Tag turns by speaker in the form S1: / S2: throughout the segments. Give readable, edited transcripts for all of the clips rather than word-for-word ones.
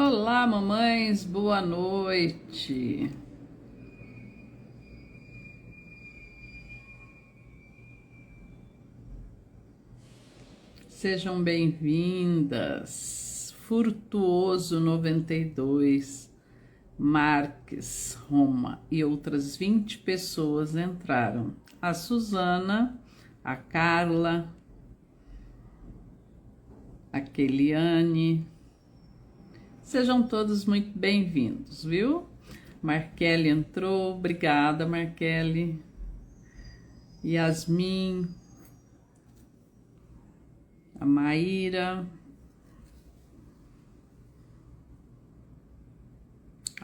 S1: Olá, mamães, boa noite. Sejam bem-vindas. Furtuoso 92, Marques, Roma e outras 20 pessoas entraram. A Suzana, a Carla, a Keliane. Sejam todos muito bem-vindos, viu? Marquele entrou, obrigada, Marquele. Yasmin, a Maíra,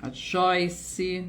S1: a Joyce.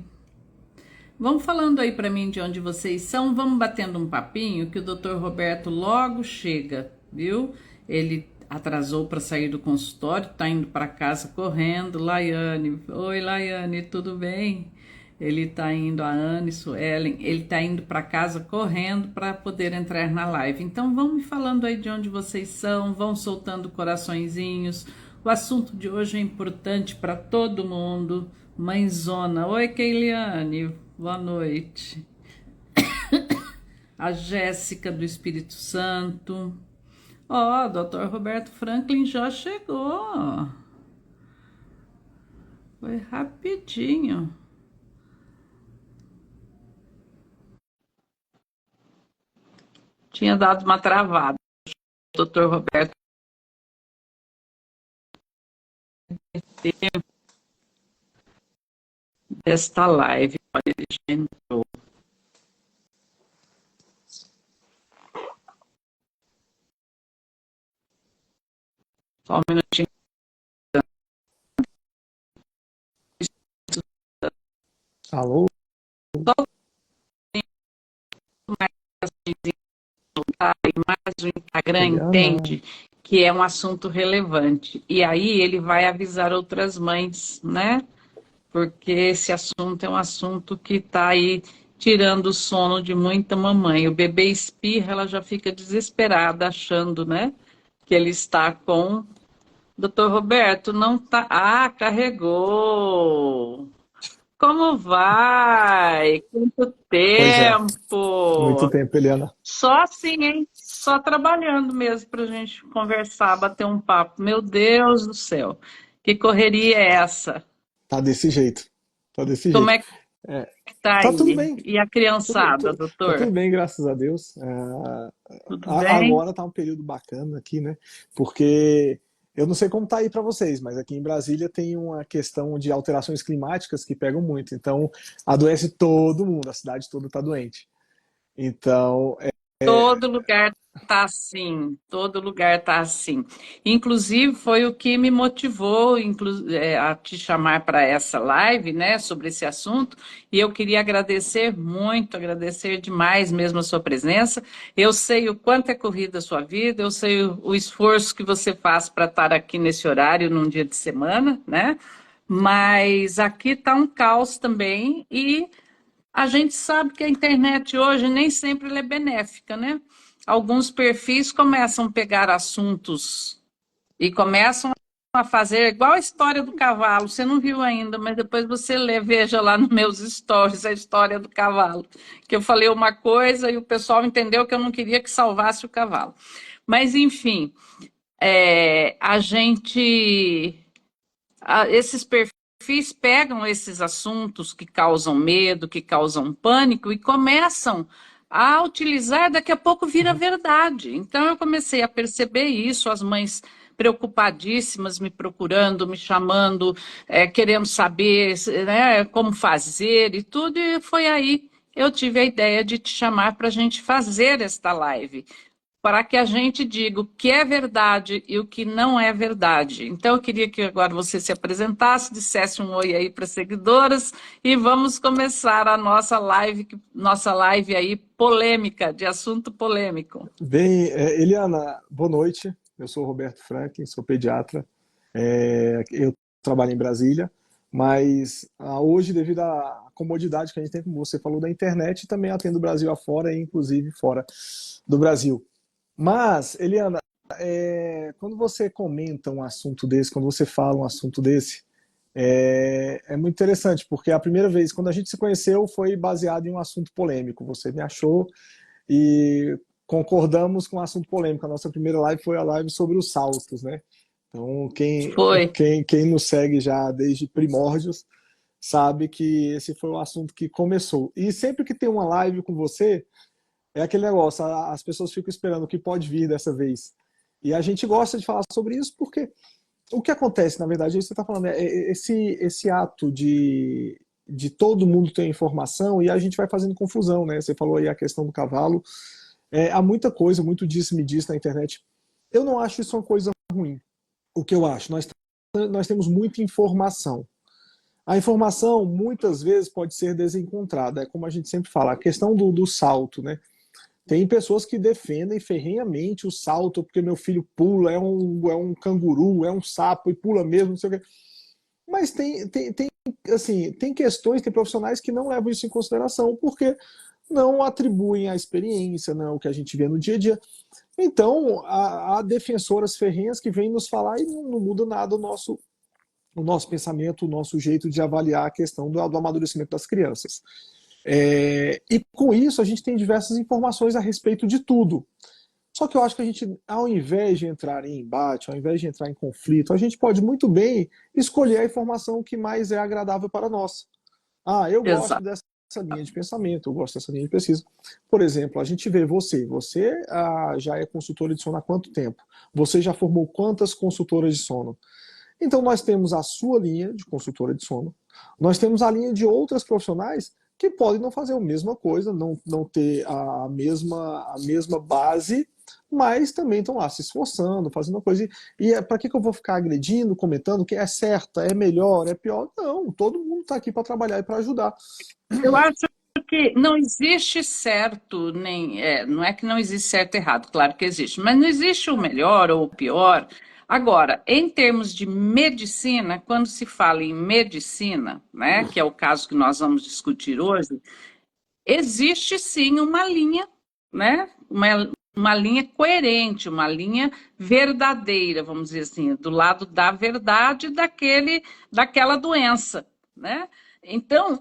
S1: Vão falando aí para mim de onde vocês são, vamos batendo um papinho que o Dr. Roberto logo chega, viu? Ele atrasou para sair do consultório, tá indo para casa correndo. Laiane, oi Laiane, tudo bem? Ele tá indo, a Anne, Suelen, ele tá indo para casa correndo para poder entrar na live. Então vão me falando aí de onde vocês são, vão soltando coraçõezinhos. O assunto de hoje é importante para todo mundo. Mãezona, oi Keiliane, boa noite. A Jéssica do Espírito Santo. Ó, Dr. Roberto Franklin já chegou. Foi rapidinho. Tinha dado uma travada. Dr. Roberto desta live. Olha, ele já entrou. Só um minutinho.
S2: Alô?
S1: Mas o Instagram
S2: Eliana?
S1: entende que é um assunto relevante. E aí ele vai avisar outras mães, né? Porque esse assunto é um assunto que está aí tirando o sono de muita mamãe. O bebê espirra, ela já fica desesperada, achando, né? Que ele está com. Doutor Roberto, não tá. Ah, carregou! Como vai? Quanto
S2: Pois é, muito
S1: tempo!
S2: tempo, Eliana.
S1: Só assim, hein? Só trabalhando mesmo pra gente conversar, bater um papo. Meu Deus do céu, que correria é essa?
S2: Tá desse jeito. Tá desse
S1: Como
S2: jeito.
S1: é que
S2: É,
S1: tá
S2: tá tudo
S1: aí?
S2: bem.
S1: E a
S2: Tudo,
S1: criançada,
S2: tá tudo
S1: doutor?
S2: bem, graças a Deus.
S1: Tudo bem?
S2: Agora tá um período bacana aqui, né? Porque eu não sei como tá aí para vocês, mas aqui em Brasília tem uma questão de alterações climáticas que pegam muito. Então, adoece todo mundo, a cidade toda tá doente. Então,
S1: Todo lugar tá assim, todo lugar tá assim. Inclusive, foi o que me motivou a te chamar para essa live, né, sobre esse assunto, e eu queria agradecer muito, agradecer demais mesmo a sua presença. Eu sei o quanto é corrida a sua vida, eu sei o esforço que você faz para estar aqui nesse horário, num dia de semana, né? Mas aqui tá um caos também e a gente sabe que a internet hoje nem sempre ela é benéfica, né? Alguns perfis começam a pegar assuntos e começam a fazer igual a história do cavalo. Você não viu ainda, mas depois você lê, veja lá nos meus stories a história do cavalo. Que eu falei uma coisa e o pessoal entendeu que eu não queria que salvasse o cavalo. Mas, enfim, a gente esses perfis pegam esses assuntos que causam medo, que causam pânico e começam a utilizar, daqui a pouco vira verdade. Então eu comecei a perceber isso, as mães preocupadíssimas me procurando, me chamando, querendo saber, né, como fazer e tudo, e foi aí eu tive a ideia de te chamar para a gente fazer esta live para que a gente diga o que é verdade e o que não é verdade. Então, eu queria que agora você se apresentasse, dissesse um oi aí para as seguidoras e vamos começar a nossa live aí polêmica, de assunto polêmico.
S2: bem, Eliana, boa noite. Eu sou o Roberto Franklin, sou pediatra. Eu trabalho em Brasília, mas hoje, devido à comodidade que a gente tem, como você falou, da internet, também atendo o Brasil afora e inclusive fora do Brasil. Mas, Eliana, quando você comenta um assunto desse, quando você fala um assunto desse, É muito interessante, porque a primeira vez, quando a gente se conheceu, foi baseado em um assunto polêmico. Você me achou e concordamos com um assunto polêmico. A nossa primeira live foi a live sobre os saltos, né? Então,
S1: Foi.
S2: quem nos segue já desde primórdios sabe que esse foi o assunto que começou. E sempre que tem uma live com você, é aquele negócio, as pessoas ficam esperando o que pode vir dessa vez. E a gente gosta de falar sobre isso porque o que acontece, na verdade, é isso que você está falando, esse ato de todo mundo ter informação e a gente vai fazendo confusão, né? Você falou aí a questão do cavalo. Há muita coisa, muito disse-me-diz na internet. Eu não acho isso uma coisa ruim. O que eu acho? Nós temos muita informação. A informação, muitas vezes, pode ser desencontrada. É como a gente sempre fala, a questão do salto, né? Tem pessoas que defendem ferrenhamente o salto, porque meu filho pula, é um canguru, é um sapo e pula mesmo, não sei o quê. Mas assim, tem questões, tem profissionais que não levam isso em consideração, porque não atribuem a experiência, não, o que a gente vê no dia a dia. Então, há defensoras ferrenhas que vêm nos falar e não muda nada o nosso pensamento, o nosso jeito de avaliar a questão do amadurecimento das crianças. E com isso a gente tem diversas informações a respeito de tudo. Só que eu acho que a gente, ao invés de entrar em embate, ao invés de entrar em conflito, a gente pode muito bem escolher a informação que mais é agradável para nós. Ah, eu gosto
S1: Exato.
S2: dessa linha de pensamento, eu gosto dessa linha de pesquisa. Por exemplo, a gente vê você já é consultora de sono há quanto tempo? Você já formou quantas consultoras de sono? Então nós temos a sua linha de consultora de sono, nós temos a linha de outras profissionais que podem não fazer a mesma coisa, não ter a mesma base, mas também estão lá se esforçando, fazendo a coisa. E para que eu vou ficar agredindo, comentando que é certa, é melhor, é pior? Não, todo mundo está aqui para trabalhar e para ajudar.
S1: Eu acho que não existe certo, nem. Não é que não existe certo e errado, claro que existe, mas não existe o melhor ou o pior. Agora, em termos de medicina, quando se fala em medicina, né, que é o caso que nós vamos discutir hoje, existe sim uma linha, né? Uma linha coerente, uma linha verdadeira, vamos dizer assim, do lado da verdade daquela doença, né? Então,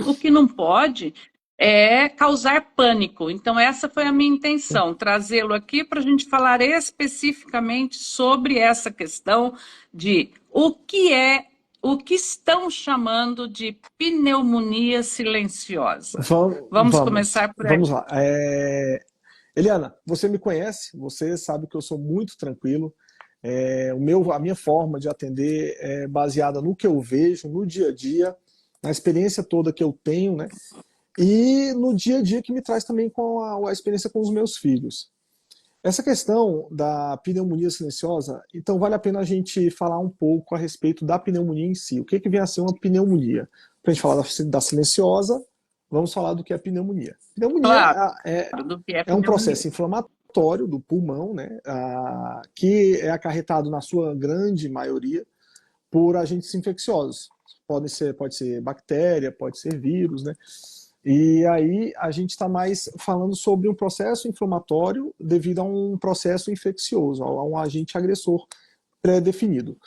S1: o que não pode é causar pânico. Então, essa foi a minha intenção, trazê-lo aqui para a gente falar especificamente sobre essa questão de o que estão chamando de pneumonia silenciosa. Vamos começar por aí.
S2: Vamos lá. Eliana, você me conhece, você sabe que eu sou muito tranquilo. A minha forma de atender é baseada no que eu vejo, no dia a dia, na experiência toda que eu tenho, né? E no dia a dia que me traz também com a experiência com os meus filhos. Essa questão da pneumonia silenciosa, então vale a pena a gente falar um pouco a respeito da pneumonia em si. O que vem a ser uma pneumonia? Para a gente falar da silenciosa, vamos falar do que é pneumonia. Pneumonia
S1: Claro, do que é
S2: é um
S1: pneumonia.
S2: processo inflamatório do pulmão, né, que é acarretado na sua grande maioria por agentes infecciosos. Pode ser bactéria, pode ser vírus, né? E aí a gente está mais falando sobre um processo inflamatório devido a um processo infeccioso, a um agente agressor pré-definido.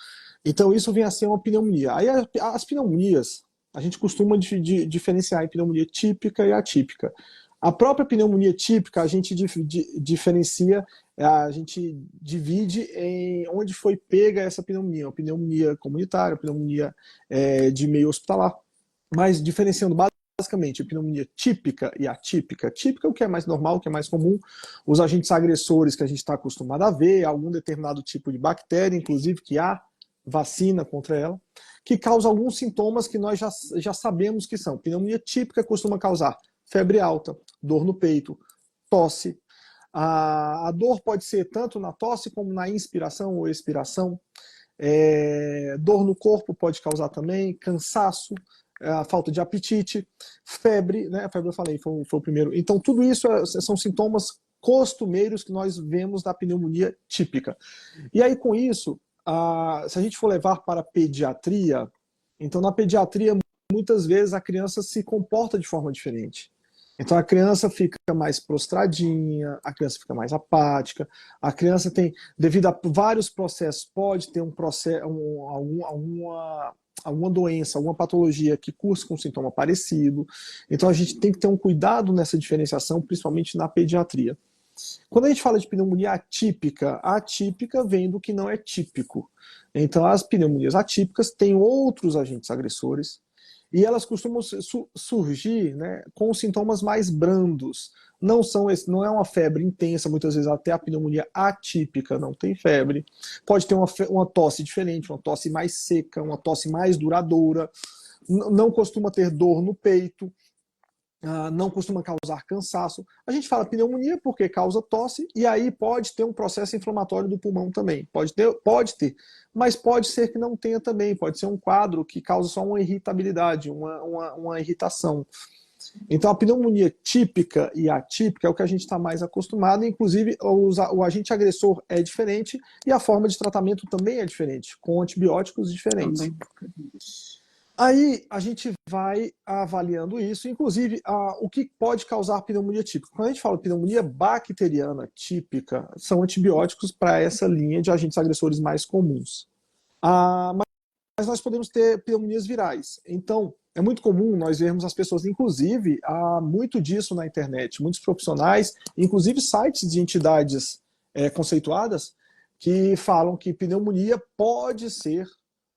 S2: Então isso vem a ser uma pneumonia. Aí as pneumonias, a gente costuma diferenciar em pneumonia típica e atípica. A própria pneumonia típica a gente diferencia, a gente divide em onde foi pega essa pneumonia. A pneumonia comunitária, a pneumonia de meio hospitalar. Mas diferenciando basicamente a pneumonia típica e atípica. Típica é o que é mais normal, o que é mais comum, os agentes agressores que a gente está acostumado a ver, algum determinado tipo de bactéria, inclusive que há vacina contra ela, que causa alguns sintomas que nós já sabemos que são. Pneumonia típica costuma causar febre alta, dor no peito, tosse. A dor pode ser tanto na tosse como na inspiração ou expiração. Dor no corpo pode causar também, cansaço, a falta de apetite, febre, né? A febre eu falei, foi o primeiro. Então, tudo isso são sintomas costumeiros que nós vemos da pneumonia típica. E aí, com isso, se a gente for levar para a pediatria, então na pediatria, muitas vezes a criança se comporta de forma diferente. Então a criança fica mais prostradinha, a criança fica mais apática, a criança tem, devido a vários processos, pode ter um processo, alguma doença, alguma patologia que cursa com um sintoma parecido. Então a gente tem que ter um cuidado nessa diferenciação, principalmente na pediatria. Quando a gente fala de pneumonia atípica, a atípica vem do que não é típico. Então as pneumonias atípicas têm outros agentes agressores, e elas costumam surgir, né, com sintomas mais brandos. Não é uma febre intensa, muitas vezes até a pneumonia atípica não tem febre. Pode ter uma tosse diferente, uma tosse mais seca, uma tosse mais duradoura. Não costuma ter dor no peito. Não costuma causar cansaço. A gente fala pneumonia porque causa tosse, e aí pode ter um processo inflamatório do pulmão também. Pode ter, mas pode ser que não tenha também. Pode ser um quadro que causa só uma irritabilidade, uma irritação. Então a pneumonia típica e atípica é o que a gente está mais acostumado, inclusive o agente agressor é diferente e a forma de tratamento também é diferente, com antibióticos diferentes.
S1: Também.
S2: Aí a gente vai avaliando isso, inclusive o que pode causar pneumonia típica. Quando a gente fala pneumonia bacteriana típica, são antibióticos para essa linha de agentes agressores mais comuns. Mas nós podemos ter pneumonias virais. Então, é muito comum nós vermos as pessoas, inclusive, há muito disso na internet, muitos profissionais, inclusive sites de entidades conceituadas, que falam que pneumonia pode ser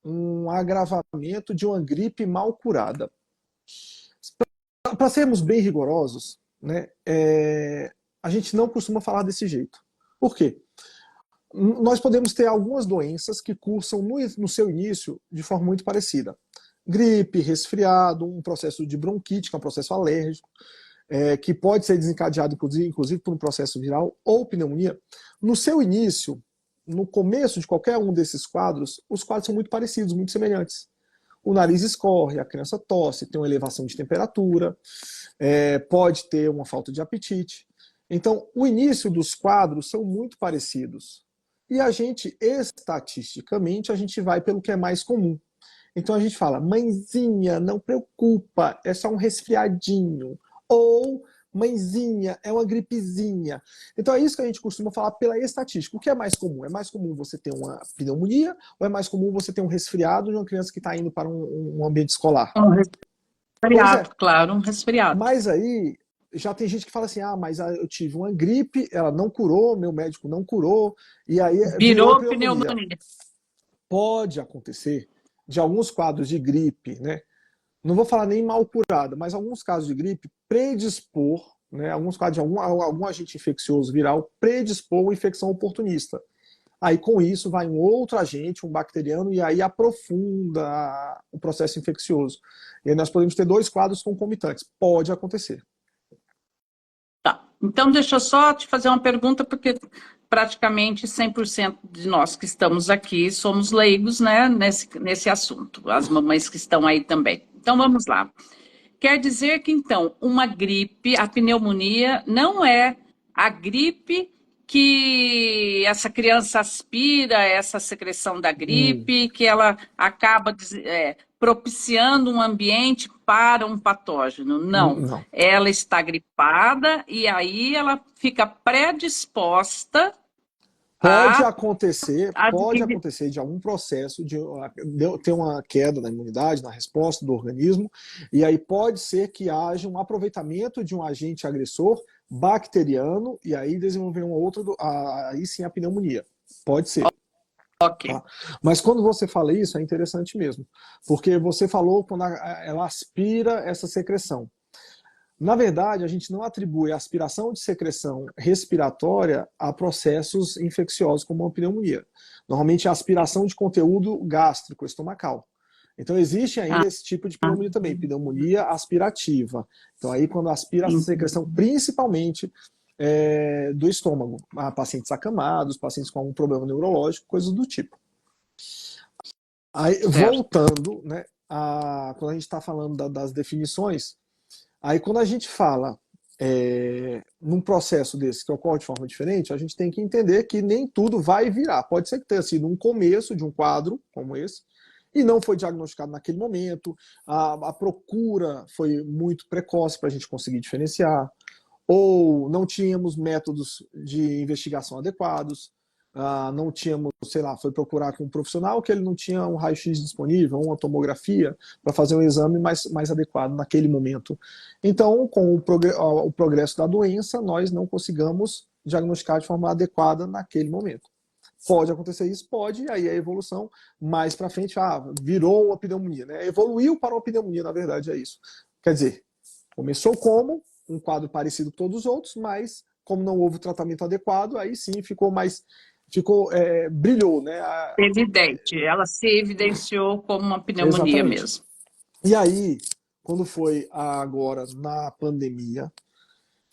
S2: um agravamento de uma gripe mal curada. Para sermos bem rigorosos, né, a gente não costuma falar desse jeito. Por quê? Nós podemos ter algumas doenças que cursam no seu início de forma muito parecida. Gripe, resfriado, um processo de bronquite, que é um processo alérgico, que pode ser desencadeado, inclusive, por um processo viral ou pneumonia. No seu início, no começo de qualquer um desses quadros, os quadros são muito parecidos, muito semelhantes. O nariz escorre, a criança tosse, tem uma elevação de temperatura, pode ter uma falta de apetite. Então, o início dos quadros são muito parecidos. E a gente, estatisticamente, a gente vai pelo que é mais comum. Então a gente fala, mãezinha, não preocupa, é só um resfriadinho. Ou, mãezinha, é uma gripezinha. Então é isso que a gente costuma falar pela estatística. O que é mais comum? É mais comum você ter uma pneumonia ou é mais comum você ter um resfriado de uma criança que está indo para um ambiente escolar?
S1: Um
S2: Pois é.
S1: resfriado, claro, um resfriado.
S2: Mas aí já tem gente que fala assim, mas eu tive uma gripe, ela não curou, meu médico não curou, e aí virou
S1: Virou
S2: pneumonia.
S1: pneumonia.
S2: Pode acontecer de alguns quadros de gripe, né? Não vou falar nem mal curada, mas alguns casos de gripe predispor, né? Alguns casos de algum agente infeccioso viral predispor uma infecção oportunista. Aí com isso vai um outro agente, um bacteriano, e aí aprofunda o processo infeccioso. E aí nós podemos ter dois quadros concomitantes. Pode acontecer.
S1: Tá. Então, deixa eu só te fazer uma pergunta, porque praticamente 100% de nós que estamos aqui somos leigos, né, nesse assunto. As mamães que estão aí também. Então, vamos lá. Quer dizer que, então, uma gripe, a pneumonia, não é a gripe que essa criança aspira, essa secreção da gripe, que ela acaba propiciando um ambiente para um patógeno. Não.
S2: Não.
S1: Ela está gripada e aí ela fica predisposta
S2: Pode
S1: a
S2: acontecer de algum processo de ter uma queda na imunidade, na resposta do organismo, e aí pode ser que haja um aproveitamento de um agente agressor bacteriano e aí desenvolver uma outra, aí sim a pneumonia. Pode ser.
S1: Ok.
S2: Tá? Mas quando você fala isso, é interessante mesmo, porque você falou quando ela aspira essa secreção. Na verdade, a gente não atribui a aspiração de secreção respiratória a processos infecciosos como a pneumonia. Normalmente é a aspiração de conteúdo gástrico, estomacal. Então existe ainda esse tipo de pneumonia também, pneumonia aspirativa. Então aí quando aspira a secreção principalmente do estômago, a pacientes acamados, pacientes com algum problema neurológico, coisas do tipo. Aí, voltando, né, quando a gente está falando das definições, aí quando a gente fala num processo desse que ocorre de forma diferente, a gente tem que entender que nem tudo vai virar. Pode ser que tenha sido um começo de um quadro como esse, e não foi diagnosticado naquele momento, a procura foi muito precoce para a gente conseguir diferenciar, ou não tínhamos métodos de investigação adequados, não tínhamos, sei lá, foi procurar com um profissional que ele não tinha um raio-x disponível, uma tomografia, para fazer um exame mais adequado naquele momento. Então, com o progresso da doença, nós não conseguimos diagnosticar de forma adequada naquele momento. Pode acontecer isso? Pode, aí a evolução, mais para frente, virou uma pneumonia, né? Evoluiu para uma pneumonia, na verdade, é isso. Quer dizer, começou como um quadro parecido com todos os outros, mas como não houve tratamento adequado, aí sim brilhou, né?
S1: Evidente, ela se evidenciou como uma pneumonia
S2: Exatamente.
S1: mesmo.
S2: E aí, quando foi agora na pandemia,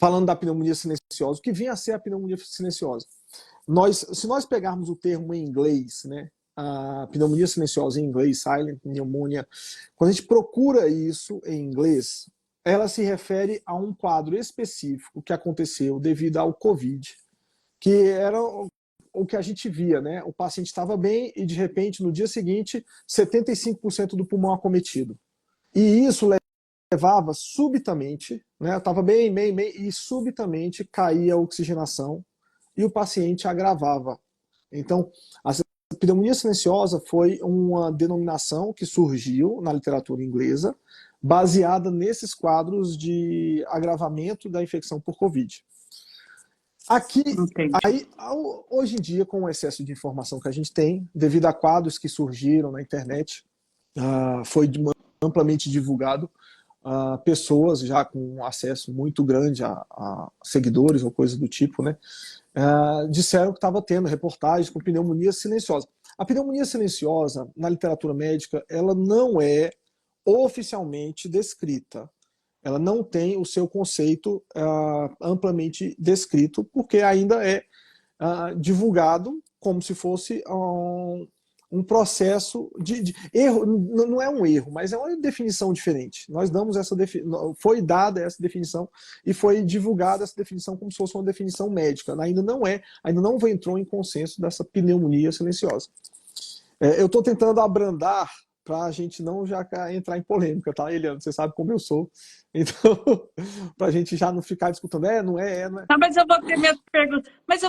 S2: falando da pneumonia silenciosa, o que vinha a ser a pneumonia silenciosa? Se nós pegarmos o termo em inglês, né, a pneumonia silenciosa em inglês, silent pneumonia, quando a gente procura isso em inglês, ela se refere a um quadro específico que aconteceu devido ao Covid, que era o que a gente via, né? O paciente estava bem e, de repente, no dia seguinte, 75% do pulmão acometido. E isso levava subitamente, né? Estava bem, e subitamente caía a oxigenação e o paciente agravava. Então, a pneumonia silenciosa foi uma denominação que surgiu na literatura inglesa, baseada nesses quadros de agravamento da infecção por Covid. Aqui, hoje em dia, com o excesso de informação que a gente tem, devido a quadros que surgiram na internet, foi amplamente divulgado, pessoas já com acesso muito grande a seguidores ou coisa do tipo, né, disseram que estava tendo reportagens com pneumonia silenciosa. A pneumonia silenciosa, na literatura médica, ela não é oficialmente descrita. Ela não tem o seu conceito amplamente descrito, porque ainda é divulgado como se fosse um processo de erro. Não é um erro, mas é uma definição diferente. Nós damos foi dada essa definição e foi divulgada essa definição como se fosse uma definição médica. Ainda não entrou em consenso dessa pneumonia silenciosa. Eu estou tentando abrandar para a gente não já entrar em polêmica, tá, Eliana? Você sabe como eu sou. Então, para a gente já não ficar discutindo, não é.
S1: Não, mas eu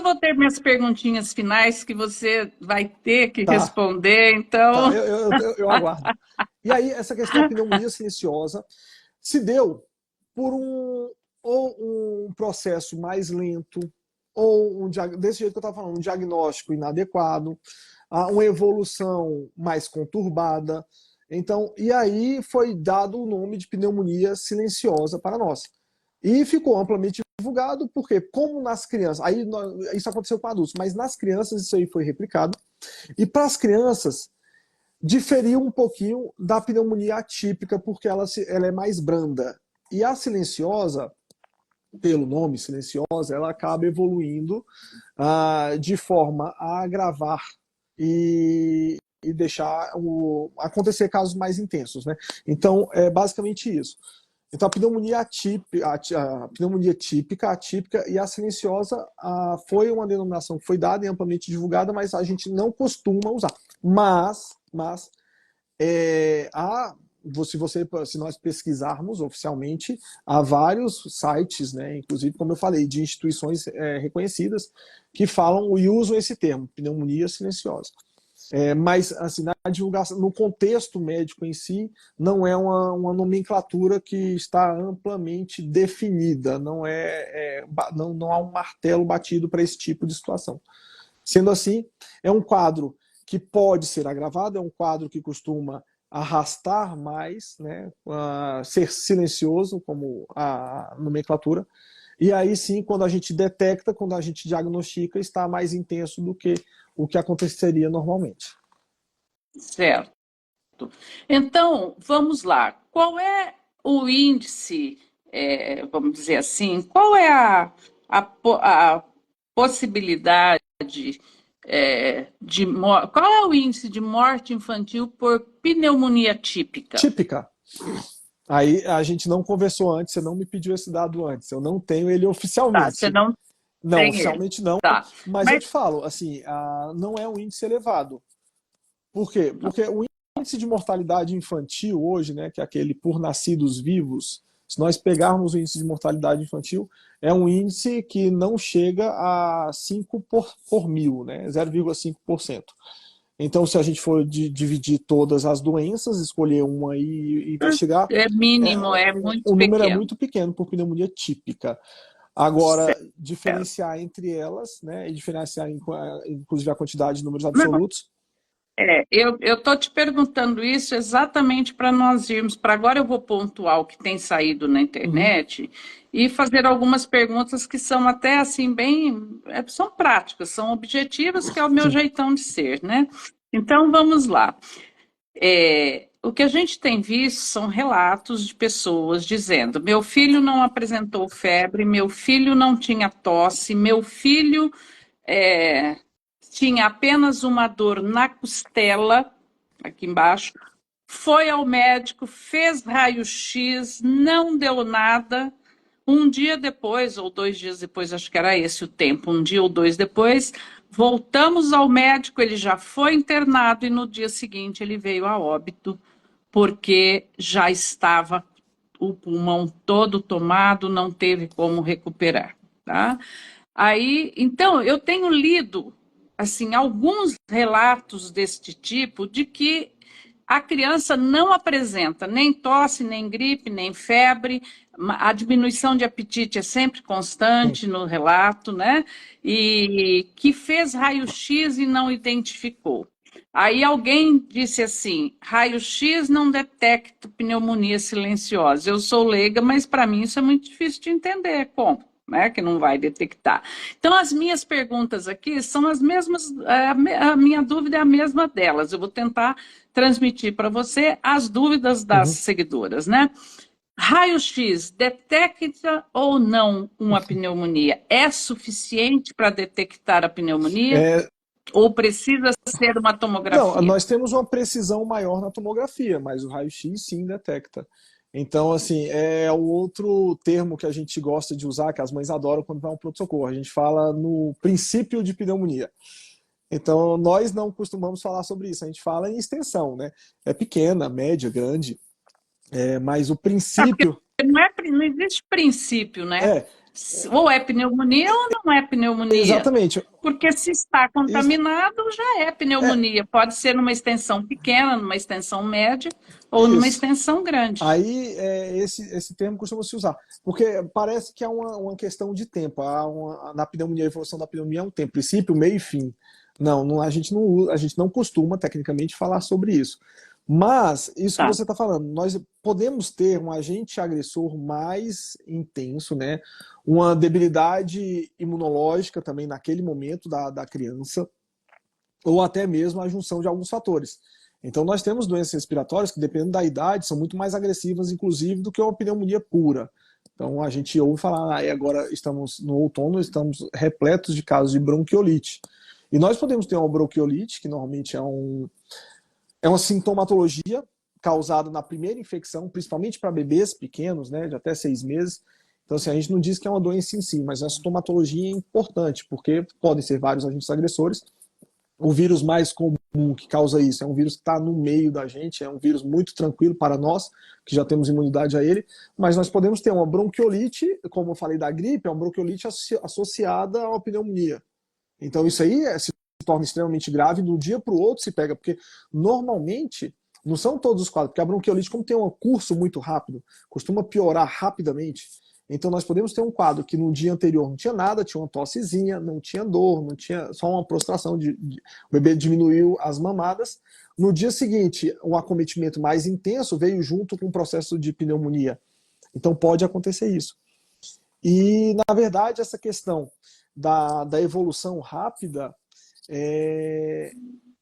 S1: vou ter minhas perguntinhas finais que você vai ter que responder, então...
S2: Tá, eu aguardo. E aí, essa questão da pneumonia silenciosa se deu por um processo mais lento, ou desse jeito que eu estava falando, um diagnóstico inadequado, uma evolução mais conturbada. Então, e aí foi dado o nome de pneumonia silenciosa para nós. E ficou amplamente divulgado, porque como nas crianças, isso aconteceu com adultos, mas nas crianças isso aí foi replicado, e para as crianças diferiu um pouquinho da pneumonia atípica, porque ela é mais branda. E a silenciosa, pelo nome silenciosa, ela acaba evoluindo de forma a agravar e deixar acontecer casos mais intensos, né? Então, é basicamente isso. Então, a pneumonia típica, atípica e a silenciosa foi uma denominação que foi dada e amplamente divulgada, mas a gente não costuma usar. Mas se nós pesquisarmos oficialmente, há vários sites, né, inclusive, como eu falei, de instituições reconhecidas que falam e usam esse termo, pneumonia silenciosa. Mas, assim, na divulgação, no contexto médico em si, não é uma nomenclatura que está amplamente definida, não há um martelo batido para esse tipo de situação. Sendo assim, é um quadro que pode ser agravado, é um quadro que costuma arrastar mais, né, ser silencioso, como a nomenclatura, e aí sim, quando a gente detecta, quando a gente diagnostica, está mais intenso do que o que aconteceria normalmente.
S1: Certo. Então, vamos lá. Qual é o índice, vamos dizer assim, qual é a possibilidade qual é o índice de morte infantil por pneumonia típica?
S2: Típica. Aí a gente não conversou antes, você não me pediu esse dado antes, eu não tenho ele oficialmente.
S1: Tá, você não
S2: Não,
S1: tem
S2: oficialmente
S1: ele.
S2: não,
S1: Tá.
S2: mas eu te falo, assim, não é um índice elevado. Por quê? Porque o índice de mortalidade infantil hoje, né, que é aquele por nascidos vivos, se nós pegarmos o índice de mortalidade infantil, é um índice que não chega a 5 por mil, né, 0,5%. Então, se a gente for dividir todas as doenças, escolher uma e investigar,
S1: É mínimo, é
S2: o
S1: muito
S2: número é
S1: pequeno.
S2: muito pequeno por pneumonia típica. Agora,
S1: Certo.
S2: diferenciar entre elas, né, e diferenciar inclusive a quantidade de números
S1: Não,
S2: absolutos.
S1: eu estou te perguntando isso exatamente para nós irmos. Para agora eu vou pontuar o que tem saído na
S2: Uhum,
S1: internet e fazer algumas perguntas que são até assim bem, são práticas, são objetivas, que é o meu
S2: sim.
S1: jeitão de ser, né? Então vamos lá. O que a gente tem visto são relatos de pessoas dizendo: meu filho não apresentou febre, meu filho não tinha tosse, meu filho é, tinha apenas uma dor na costela, aqui embaixo, foi ao médico, fez raio-x, não deu nada. Um dia depois, ou 2 dias depois, acho que era esse o tempo, um dia ou dois depois, voltamos ao médico, ele já foi internado e no dia seguinte ele veio a óbito, porque já estava o pulmão todo tomado, não teve como recuperar, tá? Aí, então, eu tenho lido assim alguns relatos deste tipo de que a criança não apresenta nem tosse, nem gripe, nem febre, a diminuição de apetite é sempre
S2: Sim.
S1: constante no relato, né? E que fez raio-x e não identificou. Aí alguém disse assim: raio-x não detecta pneumonia silenciosa. Eu sou leiga, mas para mim isso é muito difícil de entender. Como? Né, que não vai detectar. Então, as minhas perguntas aqui são as mesmas, a minha dúvida é a mesma delas. Eu vou tentar transmitir para você as dúvidas das
S2: Uhum.
S1: seguidoras, né? Raio-X detecta ou não uma pneumonia? É suficiente para detectar a pneumonia?
S2: É,
S1: Ou precisa ser uma
S2: não,
S1: tomografia?
S2: nós temos uma precisão maior na tomografia, mas o raio-x sim detecta. Então, assim, é o outro termo que a gente gosta de usar, que as mães adoram quando vai ao pronto-socorro. A gente fala no princípio de pneumonia. Então, nós não costumamos falar sobre isso, a gente fala em extensão, né? É pequena, média, grande, mas o
S1: É porque
S2: princípio
S1: não existe princípio, né?
S2: é
S1: Ou é pneumonia ou não é pneumonia.
S2: exatamente.
S1: Porque se está
S2: Isso,
S1: contaminado, já é
S2: é
S1: pneumonia. Pode ser numa extensão pequena, numa extensão média ou numa
S2: isso.
S1: extensão grande.
S2: Aí esse termo costuma se usar, porque parece que há uma questão de tempo. Na pneumonia, a evolução da pneumonia é um tempo, princípio, meio e fim. Não, a gente não costuma tecnicamente falar sobre isso. Mas isso que
S1: Tá.
S2: você está falando, nós podemos ter um agente agressor mais intenso, né? Uma debilidade imunológica também naquele momento da criança, ou até mesmo a junção de alguns fatores. Então, nós temos doenças respiratórias que, dependendo da idade, são muito mais agressivas, inclusive, do que uma pneumonia pura. Então, a gente ouve falar, e agora estamos no outono, estamos repletos de casos de bronquiolite. E nós podemos ter uma bronquiolite, que normalmente é uma sintomatologia causada na primeira infecção, principalmente para bebês pequenos, né, de até 6 meses. Então, assim, a gente não diz que é uma doença em si, mas a sintomatologia é importante, porque podem ser vários agentes agressores. O vírus mais comum que causa isso é um vírus que está no meio da gente, é um vírus muito tranquilo para nós, que já temos imunidade a ele, mas nós podemos ter uma bronquiolite, como eu falei da gripe, é uma bronquiolite associada a uma pneumonia. Então isso aí se torna extremamente grave, do dia para o outro se pega, porque normalmente não são todos os quadros, porque a bronquiolite, como tem um curso muito rápido, costuma piorar rapidamente. Então nós podemos ter um quadro que no dia anterior não tinha nada, tinha uma tossezinha, não tinha dor, não tinha só uma prostração, o bebê diminuiu as mamadas. No dia seguinte, o acometimento mais intenso veio junto com o processo de pneumonia. Então pode acontecer isso. E, na verdade, essa questão da evolução rápida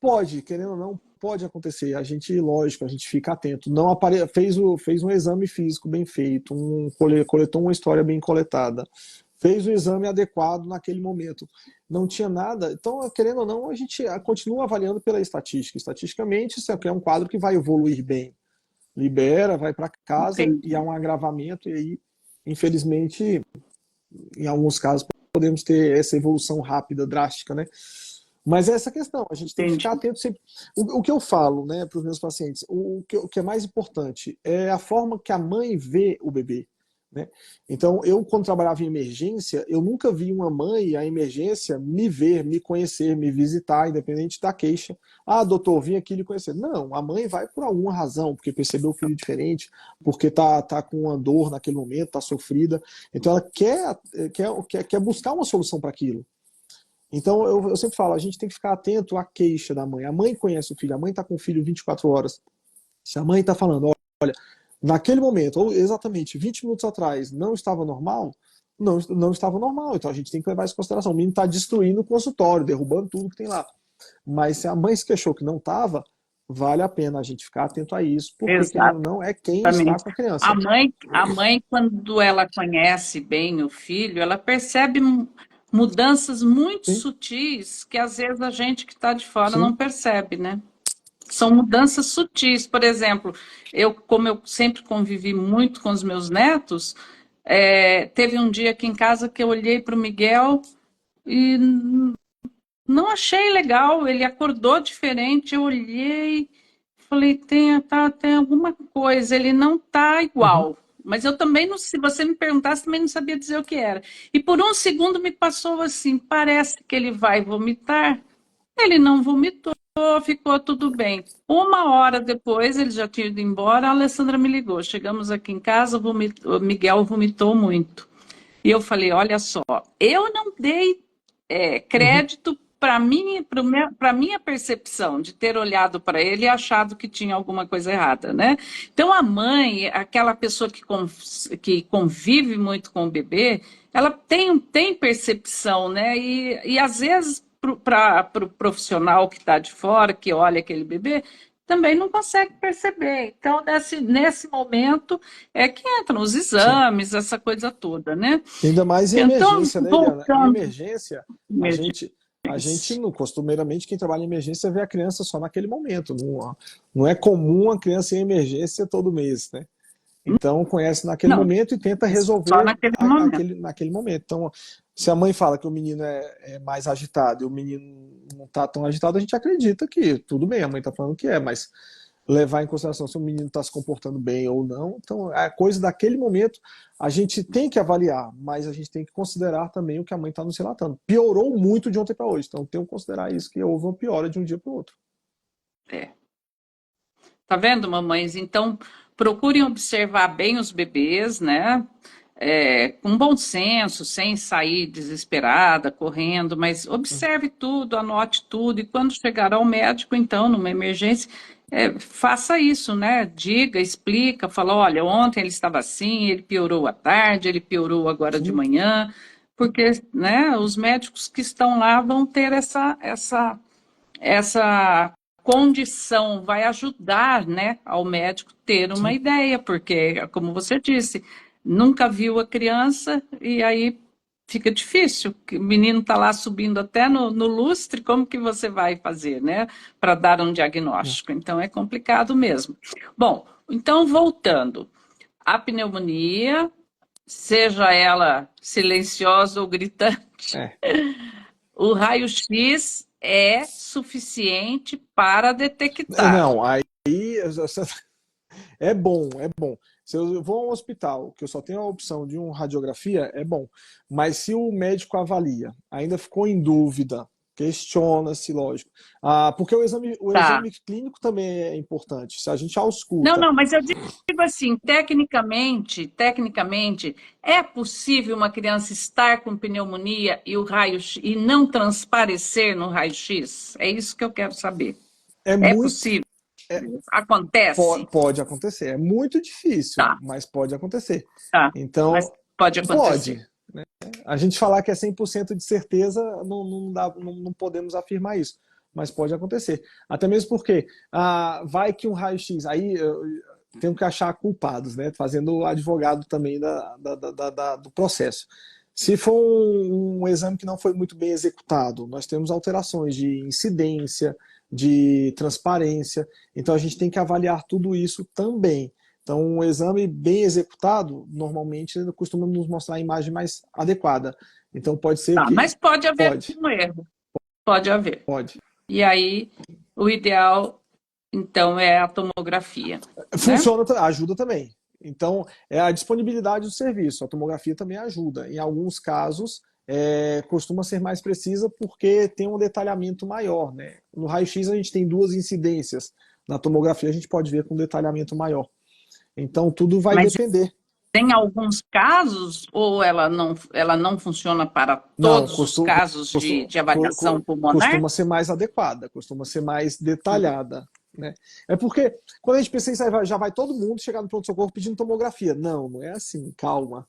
S2: pode, querendo ou não, pode acontecer. A gente, lógico, a gente fica atento. Não fez um exame físico bem feito, coletou uma história bem coletada, fez o exame adequado naquele momento. Não tinha nada. Então, querendo ou não, a gente continua avaliando pela estatística. Estatisticamente, isso é um quadro que vai evoluir bem. Libera, vai para casa e há
S1: Entendi.
S2: um agravamento, e aí, infelizmente, em alguns casos, podemos ter essa evolução rápida, drástica, né? Mas é essa questão, a gente tem que ficar
S1: Entendi.
S2: atento sempre. O que eu falo, né, para os meus pacientes, o que é mais importante é a forma que a mãe vê o bebê. Né? Então, eu, quando trabalhava em emergência, eu nunca vi uma mãe, a emergência, me ver, me conhecer, me visitar, independente da queixa. Ah, doutor, vim aqui lhe conhecer. Não, a mãe vai por alguma razão, porque percebeu o filho diferente, porque tá com uma dor naquele momento, tá sofrida. Então, ela quer buscar uma solução para aquilo. Então, eu sempre falo, a gente tem que ficar atento à queixa da mãe. A mãe conhece o filho, a mãe está com o filho 24 horas. Se a mãe está falando, olha, naquele momento, ou exatamente 20 minutos atrás, não estava normal, não estava normal. Então, a gente tem que levar isso em consideração. O menino está destruindo o consultório, derrubando tudo que tem lá. Mas se a mãe se queixou que não estava, vale a pena a gente ficar atento a isso, porque, querendo ou não, é quem está
S1: Exatamente.
S2: com a criança.
S1: A mãe, quando ela conhece bem o filho, ela percebe mudanças muito
S2: Sim,
S1: sutis que às vezes a gente que está de fora não
S2: sim.
S1: percebe, né? São mudanças sutis. Por exemplo, como eu sempre convivi muito com os meus netos, teve um dia aqui em casa que eu olhei para o Miguel e não achei legal. Ele acordou diferente. Eu olhei, falei, tem alguma coisa. Ele não está
S2: Uhum,
S1: igual. Mas eu também não, se você me perguntasse, também não sabia dizer o que era. E por um segundo me passou assim, parece que ele vai vomitar. Ele não vomitou, ficou tudo bem. Uma hora depois, ele já tinha ido embora, a Alessandra me ligou. Chegamos aqui em casa, o Miguel vomitou muito. E eu falei, olha só, eu não dei
S2: uhum,
S1: crédito para minha percepção de ter olhado para ele e achado que tinha alguma coisa errada, né? Então a mãe, aquela pessoa que convive muito com o bebê, ela tem percepção, né? E às vezes para o profissional que está de fora, que olha aquele bebê, também não consegue perceber. Então, nesse momento, é que entram os
S2: sim.
S1: exames, essa coisa toda, né?
S2: Ainda mais em
S1: Então,
S2: emergência, né, Eliana? Em
S1: voltando,
S2: emergência, a gente não, costumeiramente, quem trabalha em emergência vê a criança só naquele momento. Não é comum a criança em emergência todo mês, né? Então, conhece naquele
S1: não,
S2: momento e tenta
S1: só
S2: resolver
S1: naquele momento.
S2: naquele momento. Então, se a mãe fala que o menino é mais agitado e o menino não está tão agitado, a gente acredita que tudo bem, a mãe está falando que é, mas levar em consideração se o menino está se comportando bem ou não. Então, a coisa daquele momento a gente tem que avaliar, mas a gente tem que considerar também o que a mãe está nos relatando. Piorou muito de ontem para hoje, então tem que considerar isso, que houve uma piora de um dia para o outro.
S1: É. Tá vendo, mamães? Então, procurem observar bem os bebês, né? Com bom senso, sem sair desesperada, correndo, mas observe tudo, anote tudo, e quando chegar ao médico, então, numa emergência, faça isso, né? Diga, explica, fala, olha, ontem ele estava assim, ele piorou à tarde, ele piorou agora de
S2: Sim,
S1: manhã, porque, né, os médicos que estão lá vão ter essa condição, vai ajudar, né, ao médico ter uma
S2: sim.
S1: ideia, porque, como você disse, nunca viu a criança e aí fica difícil. O menino está lá subindo até no lustre, como que você vai fazer, né, para dar um
S2: É.
S1: diagnóstico? Então é complicado mesmo. Bom, então voltando, a pneumonia, seja ela silenciosa ou gritante,
S2: É.
S1: o raio-x é suficiente para detectar.
S2: Não, aí é bom, é bom. Se eu vou a um hospital que eu só tenho a opção de uma radiografia, é bom. Mas se o médico avalia, ainda ficou em dúvida, questiona-se, lógico. Porque o
S1: Tá.
S2: exame clínico também é importante. Se a gente
S1: Não,
S2: ausculta,
S1: não, mas eu digo assim, tecnicamente, é possível uma criança estar com pneumonia e o raio e não transparecer no raio-x? É isso que eu quero saber.
S2: é
S1: É
S2: muito.
S1: possível?
S2: é-
S1: Acontece?
S2: pode acontecer. É muito difícil,
S1: Tá,
S2: mas pode acontecer.
S1: tá. Mas
S2: Então,
S1: pode acontecer.
S2: pode. A gente falar que é 100% de certeza, não podemos afirmar isso, mas pode acontecer. Até mesmo porque vai que um raio-x, aí eu tenho que achar culpados, né? Fazendo o advogado também do processo. Se for um exame que não foi muito bem executado, nós temos alterações de incidência, de transparência, então a gente tem que avaliar tudo isso também. Então, um exame bem executado, normalmente, costuma nos mostrar a imagem mais adequada. Então, pode ser
S1: Tá,
S2: que.
S1: mas pode haver
S2: Pode.
S1: um erro. Pode haver.
S2: Pode.
S1: E aí, o ideal, então, é a tomografia, né?
S2: Funciona, ajuda também. Então, é a disponibilidade do serviço. A tomografia também ajuda. Em alguns casos, costuma ser mais precisa porque tem um detalhamento maior, né? No raio-x a gente tem duas incidências. Na tomografia a gente pode ver com um detalhamento maior. Então, tudo vai
S1: Mas
S2: depender.
S1: tem alguns casos, ou ela não funciona para
S2: Não,
S1: todos os casos de avaliação pulmonar?
S2: costuma ser mais adequada, costuma ser mais detalhada. Né? É porque quando a gente pensa em isso, já vai todo mundo chegar no pronto-socorro pedindo tomografia. Não, não é assim, calma.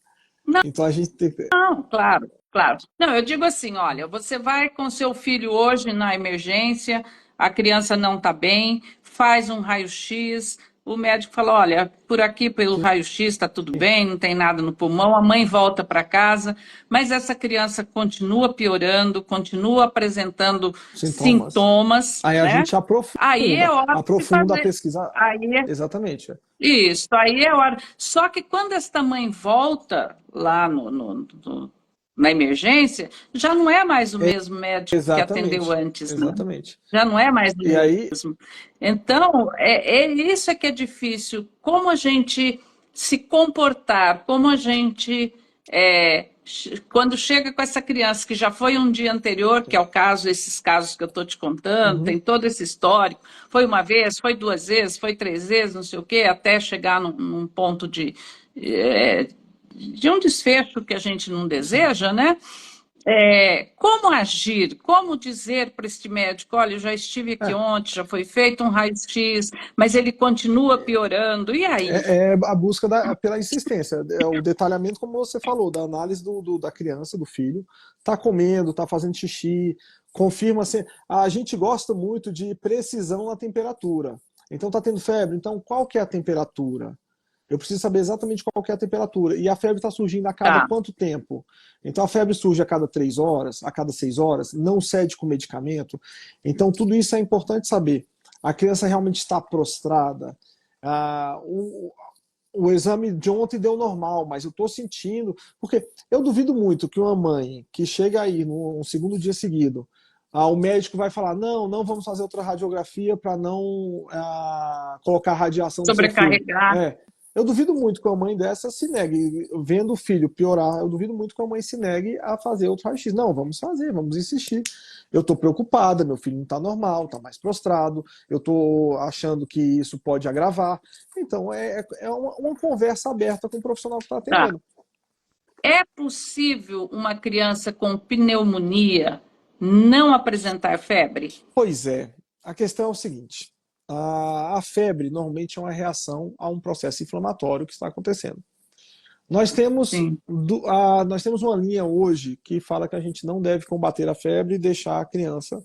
S2: Então a gente tem que.
S1: Não, claro, claro. Não, eu digo assim, olha, você vai com seu filho hoje na emergência, a criança não está bem, faz um raio-x, o médico fala, olha, por aqui pelo raio-x está tudo bem, não tem nada no pulmão, a mãe volta para casa, mas essa criança continua piorando, continua apresentando
S2: Sintomas.
S1: sintomas,
S2: Aí a
S1: né?
S2: gente
S1: Aí é hora de
S2: aprofunda a
S1: fazer.
S2: pesquisa.
S1: Aí é
S2: Exatamente.
S1: isso, aí é hora. Só que quando esta mãe volta lá na emergência, já não é mais o mesmo médico que atendeu
S2: Exatamente.
S1: antes, né?
S2: Exatamente.
S1: Já não é mais o
S2: E aí,
S1: mesmo. Então, isso é que é difícil. Como a gente se comportar, como a gente, quando chega com essa criança que já foi um dia anterior, que é o caso, esses casos que eu estou te contando, tem todo esse histórico, foi uma vez, foi duas vezes, foi três vezes, não sei o quê, até chegar num ponto de um desfecho que a gente não deseja, né? Como agir? Como dizer para este médico, olha, eu já estive aqui
S2: é,
S1: ontem, já foi feito um raio-x, mas ele continua piorando, e aí?
S2: é a busca pela insistência, é o detalhamento, como você falou, da análise da criança, do filho, tá comendo, tá fazendo xixi, confirma assim. A gente gosta muito de precisão na temperatura. Então tá tendo febre, então qual que é a temperatura? Eu preciso saber exatamente qual que é a temperatura. E a febre está surgindo a cada
S1: Tá,
S2: quanto tempo? Então a febre surge a cada 3 horas, a cada 6 horas, não cede com medicamento. Então tudo isso é importante saber. A criança realmente está prostrada. Ah, o exame de ontem deu normal, mas eu estou sentindo. Porque eu duvido muito que uma mãe que chega aí no segundo dia seguido, o médico vai falar: não, não vamos fazer outra radiografia para não colocar radiação no seu filho.
S1: sobrecarregar.
S2: Eu duvido muito que uma mãe dessa se negue, vendo o filho piorar, eu duvido muito que uma mãe se negue a fazer outro raio-x. Não, vamos fazer, vamos insistir. Eu estou preocupada, meu filho não está normal, está mais prostrado, eu estou achando que isso pode agravar. Então, é uma conversa aberta com o profissional que está
S1: Tá.
S2: atendendo.
S1: É possível uma criança com pneumonia não apresentar febre?
S2: Pois é, a questão é o seguinte: a febre normalmente é uma reação a um processo inflamatório que está acontecendo. Nós temos,
S1: Sim.
S2: nós temos uma linha hoje que fala que a gente não deve combater a febre e deixar a criança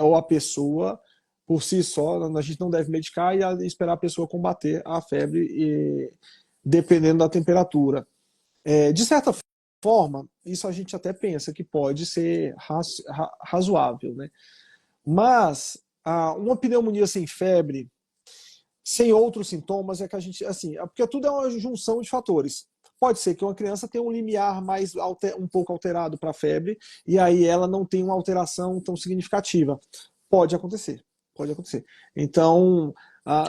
S2: ou a pessoa por si só, a gente não deve medicar e esperar a pessoa combater a febre, dependendo da temperatura. De certa forma, isso a gente até pensa que pode ser razoável, né? Mas uma pneumonia sem febre, sem outros sintomas, é que a gente, assim, porque tudo é uma junção de fatores. Pode ser que uma criança tenha um limiar um pouco alterado para a febre, e aí ela não tem uma alteração tão significativa. Pode acontecer, pode acontecer. Então,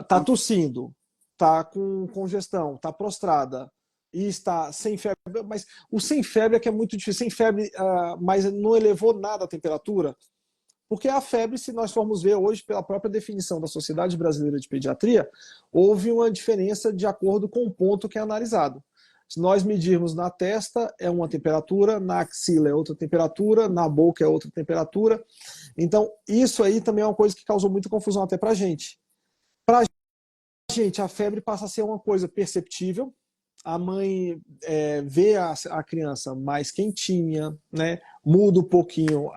S2: tá tossindo, tá com congestão, tá prostrada, e está sem febre, mas o sem febre é que é muito difícil, sem febre, mas não elevou nada a temperatura, porque a febre, se nós formos ver hoje, pela própria definição da Sociedade Brasileira de Pediatria, houve uma diferença de acordo com o ponto que é analisado. Se nós medirmos na testa, é uma temperatura, na axila é outra temperatura, na boca é outra temperatura. Então, isso aí também é uma coisa que causou muita confusão até para a gente. Para a gente, a febre passa a ser uma coisa perceptível, a mãe vê a criança mais quentinha, né? Muda um pouquinho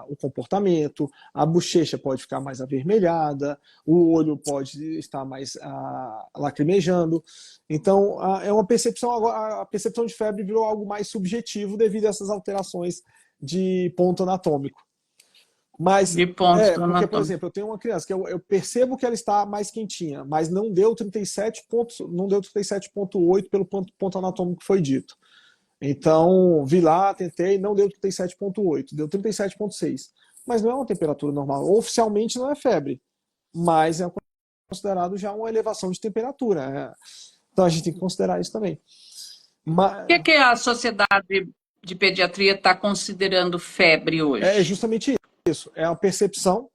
S2: o comportamento, a bochecha pode ficar mais avermelhada, o olho pode estar mais lacrimejando. Então, é uma percepção, a percepção de febre virou algo mais subjetivo devido a essas alterações de ponto anatômico. Mas,
S1: De pontos
S2: porque, por
S1: anatômicos.
S2: exemplo, eu tenho uma criança que eu percebo que ela está mais quentinha, mas não deu 37 pontos, não deu 37,8 pelo ponto anatômico que foi dito. Então, vi lá, tentei, não deu 37,8, deu 37,6. mas não é uma temperatura normal. Oficialmente não é febre, mas é considerado já uma elevação de temperatura, né? Então a gente tem que considerar isso também.
S1: O que que a Sociedade de Pediatria está considerando febre
S2: É
S1: hoje?
S2: justamente isso, é a percepção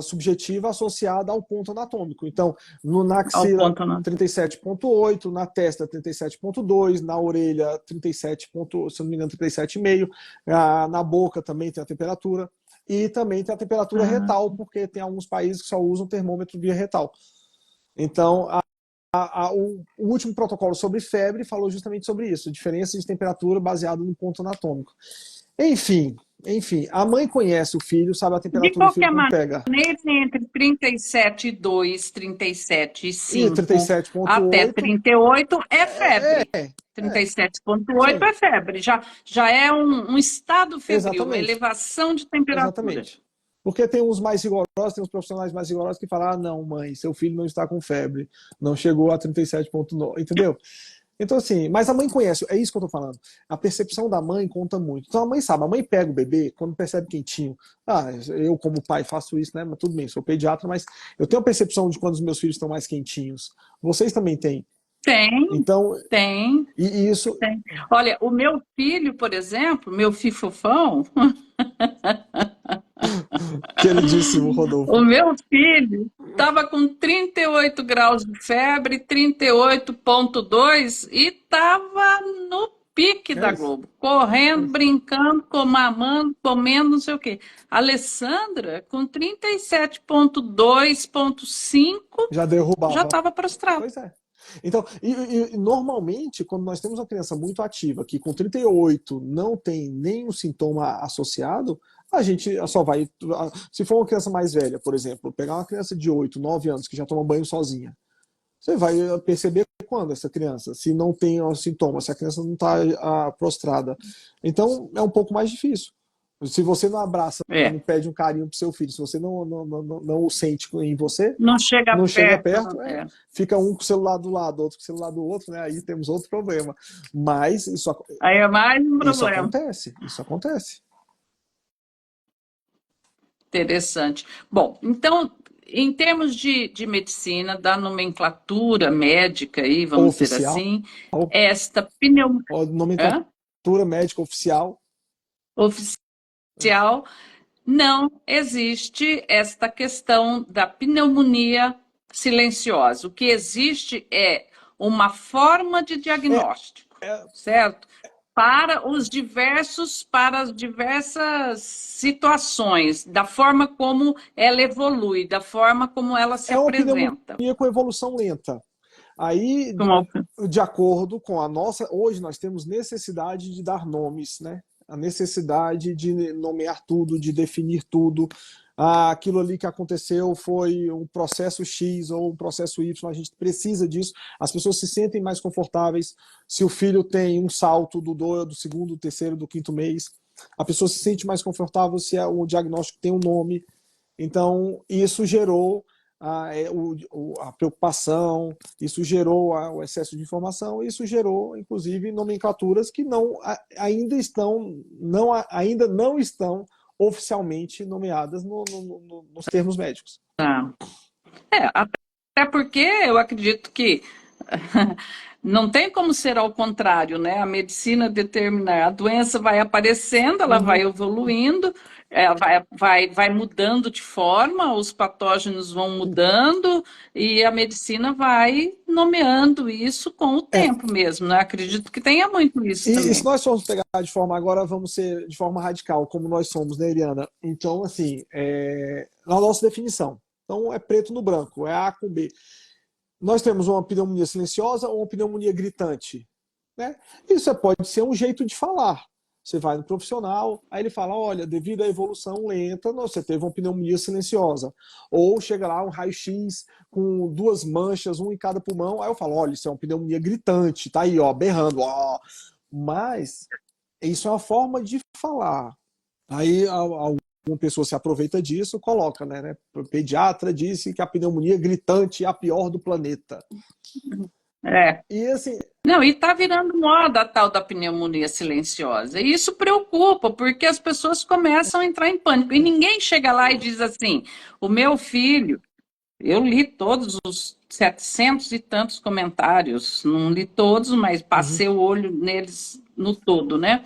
S2: subjetiva associada ao ponto anatômico. Então, na
S1: Ao
S2: axila
S1: ponto, não.
S2: 37,8, na testa 37,2, na orelha 37, se não me engano, 37,5, na boca também tem a temperatura, e também tem a temperatura retal, porque tem alguns países que só usam termômetro via retal. Então, o último protocolo sobre febre falou justamente sobre isso, diferença de temperatura baseada no ponto anatômico. Enfim, a mãe conhece o filho, sabe a
S1: De
S2: temperatura do filho
S1: qualquer
S2: quando pega.
S1: maneira, entre 37,2,
S2: E
S1: 37,5 até
S2: 37,8
S1: 38 é
S2: é,
S1: febre.
S2: é,
S1: 37,8
S2: sim,
S1: é febre. Já é um estado febril, uma
S2: exatamente,
S1: elevação de temperatura.
S2: exatamente. Porque tem uns mais rigorosos, tem uns profissionais mais rigorosos que falam, não, mãe, seu filho não está com febre, não chegou a 37,9, entendeu? Então, assim, mas a mãe conhece, é isso que eu tô falando. A percepção da mãe conta muito. Então a mãe sabe, a mãe pega o bebê quando percebe quentinho. Eu como pai faço isso, né? Mas tudo bem, sou pediatra, mas eu tenho a percepção de quando os meus filhos estão mais quentinhos. Vocês também têm.
S1: Tem,
S2: Então,
S1: tem,
S2: e isso,
S1: tem. Olha, o meu filho, por exemplo, meu fifofão,
S2: queridíssimo
S1: o
S2: Rodolfo,
S1: meu filho estava com 38 graus de febre, 38,2 e estava no pique
S2: é
S1: da
S2: isso.
S1: Globo, correndo,
S2: É.
S1: brincando, mamando, comendo, não sei o quê. Alessandra, com 37,2,5,
S2: Já
S1: já
S2: derrubava.
S1: estava prostrada.
S2: Pois é. Então, normalmente, quando nós temos uma criança muito ativa, que com 38 não tem nenhum sintoma associado, a gente só vai. Se for uma criança mais velha, por exemplo, pegar uma criança de 8, 9 anos que já toma banho sozinha, você vai perceber quando essa criança, se não tem os sintomas, se a criança não está prostrada. Então, é um pouco mais difícil. Se você não abraça,
S1: É,
S2: não pede um carinho pro seu filho, se você não o sente em você,
S1: não chega
S2: não chega
S1: perto,
S2: perto,
S1: é.
S2: fica um com o celular do lado, outro com o celular do outro, né? Aí temos outro problema. Mas
S1: Aí é mais um
S2: isso
S1: problema.
S2: acontece, isso acontece.
S1: Interessante. Bom, então, em termos de medicina, da nomenclatura médica, aí, vamos dizer
S2: Oficial,
S1: assim, esta pneumonia
S2: nomenclatura médica oficial,
S1: oficial, não existe esta questão da pneumonia silenciosa. O que existe é uma forma de
S2: é,
S1: diagnóstico,
S2: é,
S1: certo? Para as diversas situações, da forma como ela evolui, da forma como ela se
S2: é uma
S1: apresenta.
S2: pneumonia com evolução lenta. Aí,
S1: Como-
S2: de acordo com a nossa, hoje nós temos necessidade de dar nomes, né? A necessidade de nomear tudo, de definir tudo. Aquilo ali que aconteceu foi um processo X ou um processo Y, a gente precisa disso. As pessoas se sentem mais confortáveis se o filho tem um salto do segundo, do terceiro, do quinto mês. A pessoa se sente mais confortável se o diagnóstico tem um nome. Então, isso gerou a preocupação, isso gerou o excesso de informação, isso gerou, inclusive, nomenclaturas que ainda não estão oficialmente nomeadas nos termos médicos.
S1: Tá. Até porque eu acredito que não tem como ser ao contrário, né? A medicina determina, a doença vai aparecendo, ela vai
S2: Uhum.
S1: evoluindo, ela vai mudando de forma, os patógenos vão mudando e a medicina vai nomeando isso com o
S2: É,
S1: tempo mesmo, né? Acredito que tenha muito isso
S2: e se
S1: também.
S2: nós formos pegar de forma agora, vamos ser de forma radical, como nós somos, né, Eliana? Então, assim, na nossa definição. Então, é preto no branco, é A com B. Nós temos uma pneumonia silenciosa ou uma pneumonia gritante. Né? Isso pode ser um jeito de falar. Você vai no profissional, aí ele fala, olha, devido à evolução lenta, você teve uma pneumonia silenciosa. Ou chega lá um raio-x com duas manchas, um em cada pulmão, aí eu falo, olha, isso é uma pneumonia gritante, tá aí, ó, berrando, ó. Mas isso é uma forma de falar. Aí alguma pessoa se aproveita disso, coloca, né? O pediatra disse que a pneumonia gritante é a pior do planeta.
S1: É.
S2: E assim,
S1: Não, e está virando moda a tal da pneumonia silenciosa. E isso preocupa, porque as pessoas começam a entrar em pânico. E ninguém chega lá e diz assim: o meu filho, eu li todos os 700 e tantos comentários, não li todos, mas
S2: uhum,
S1: passei o olho neles no todo, né?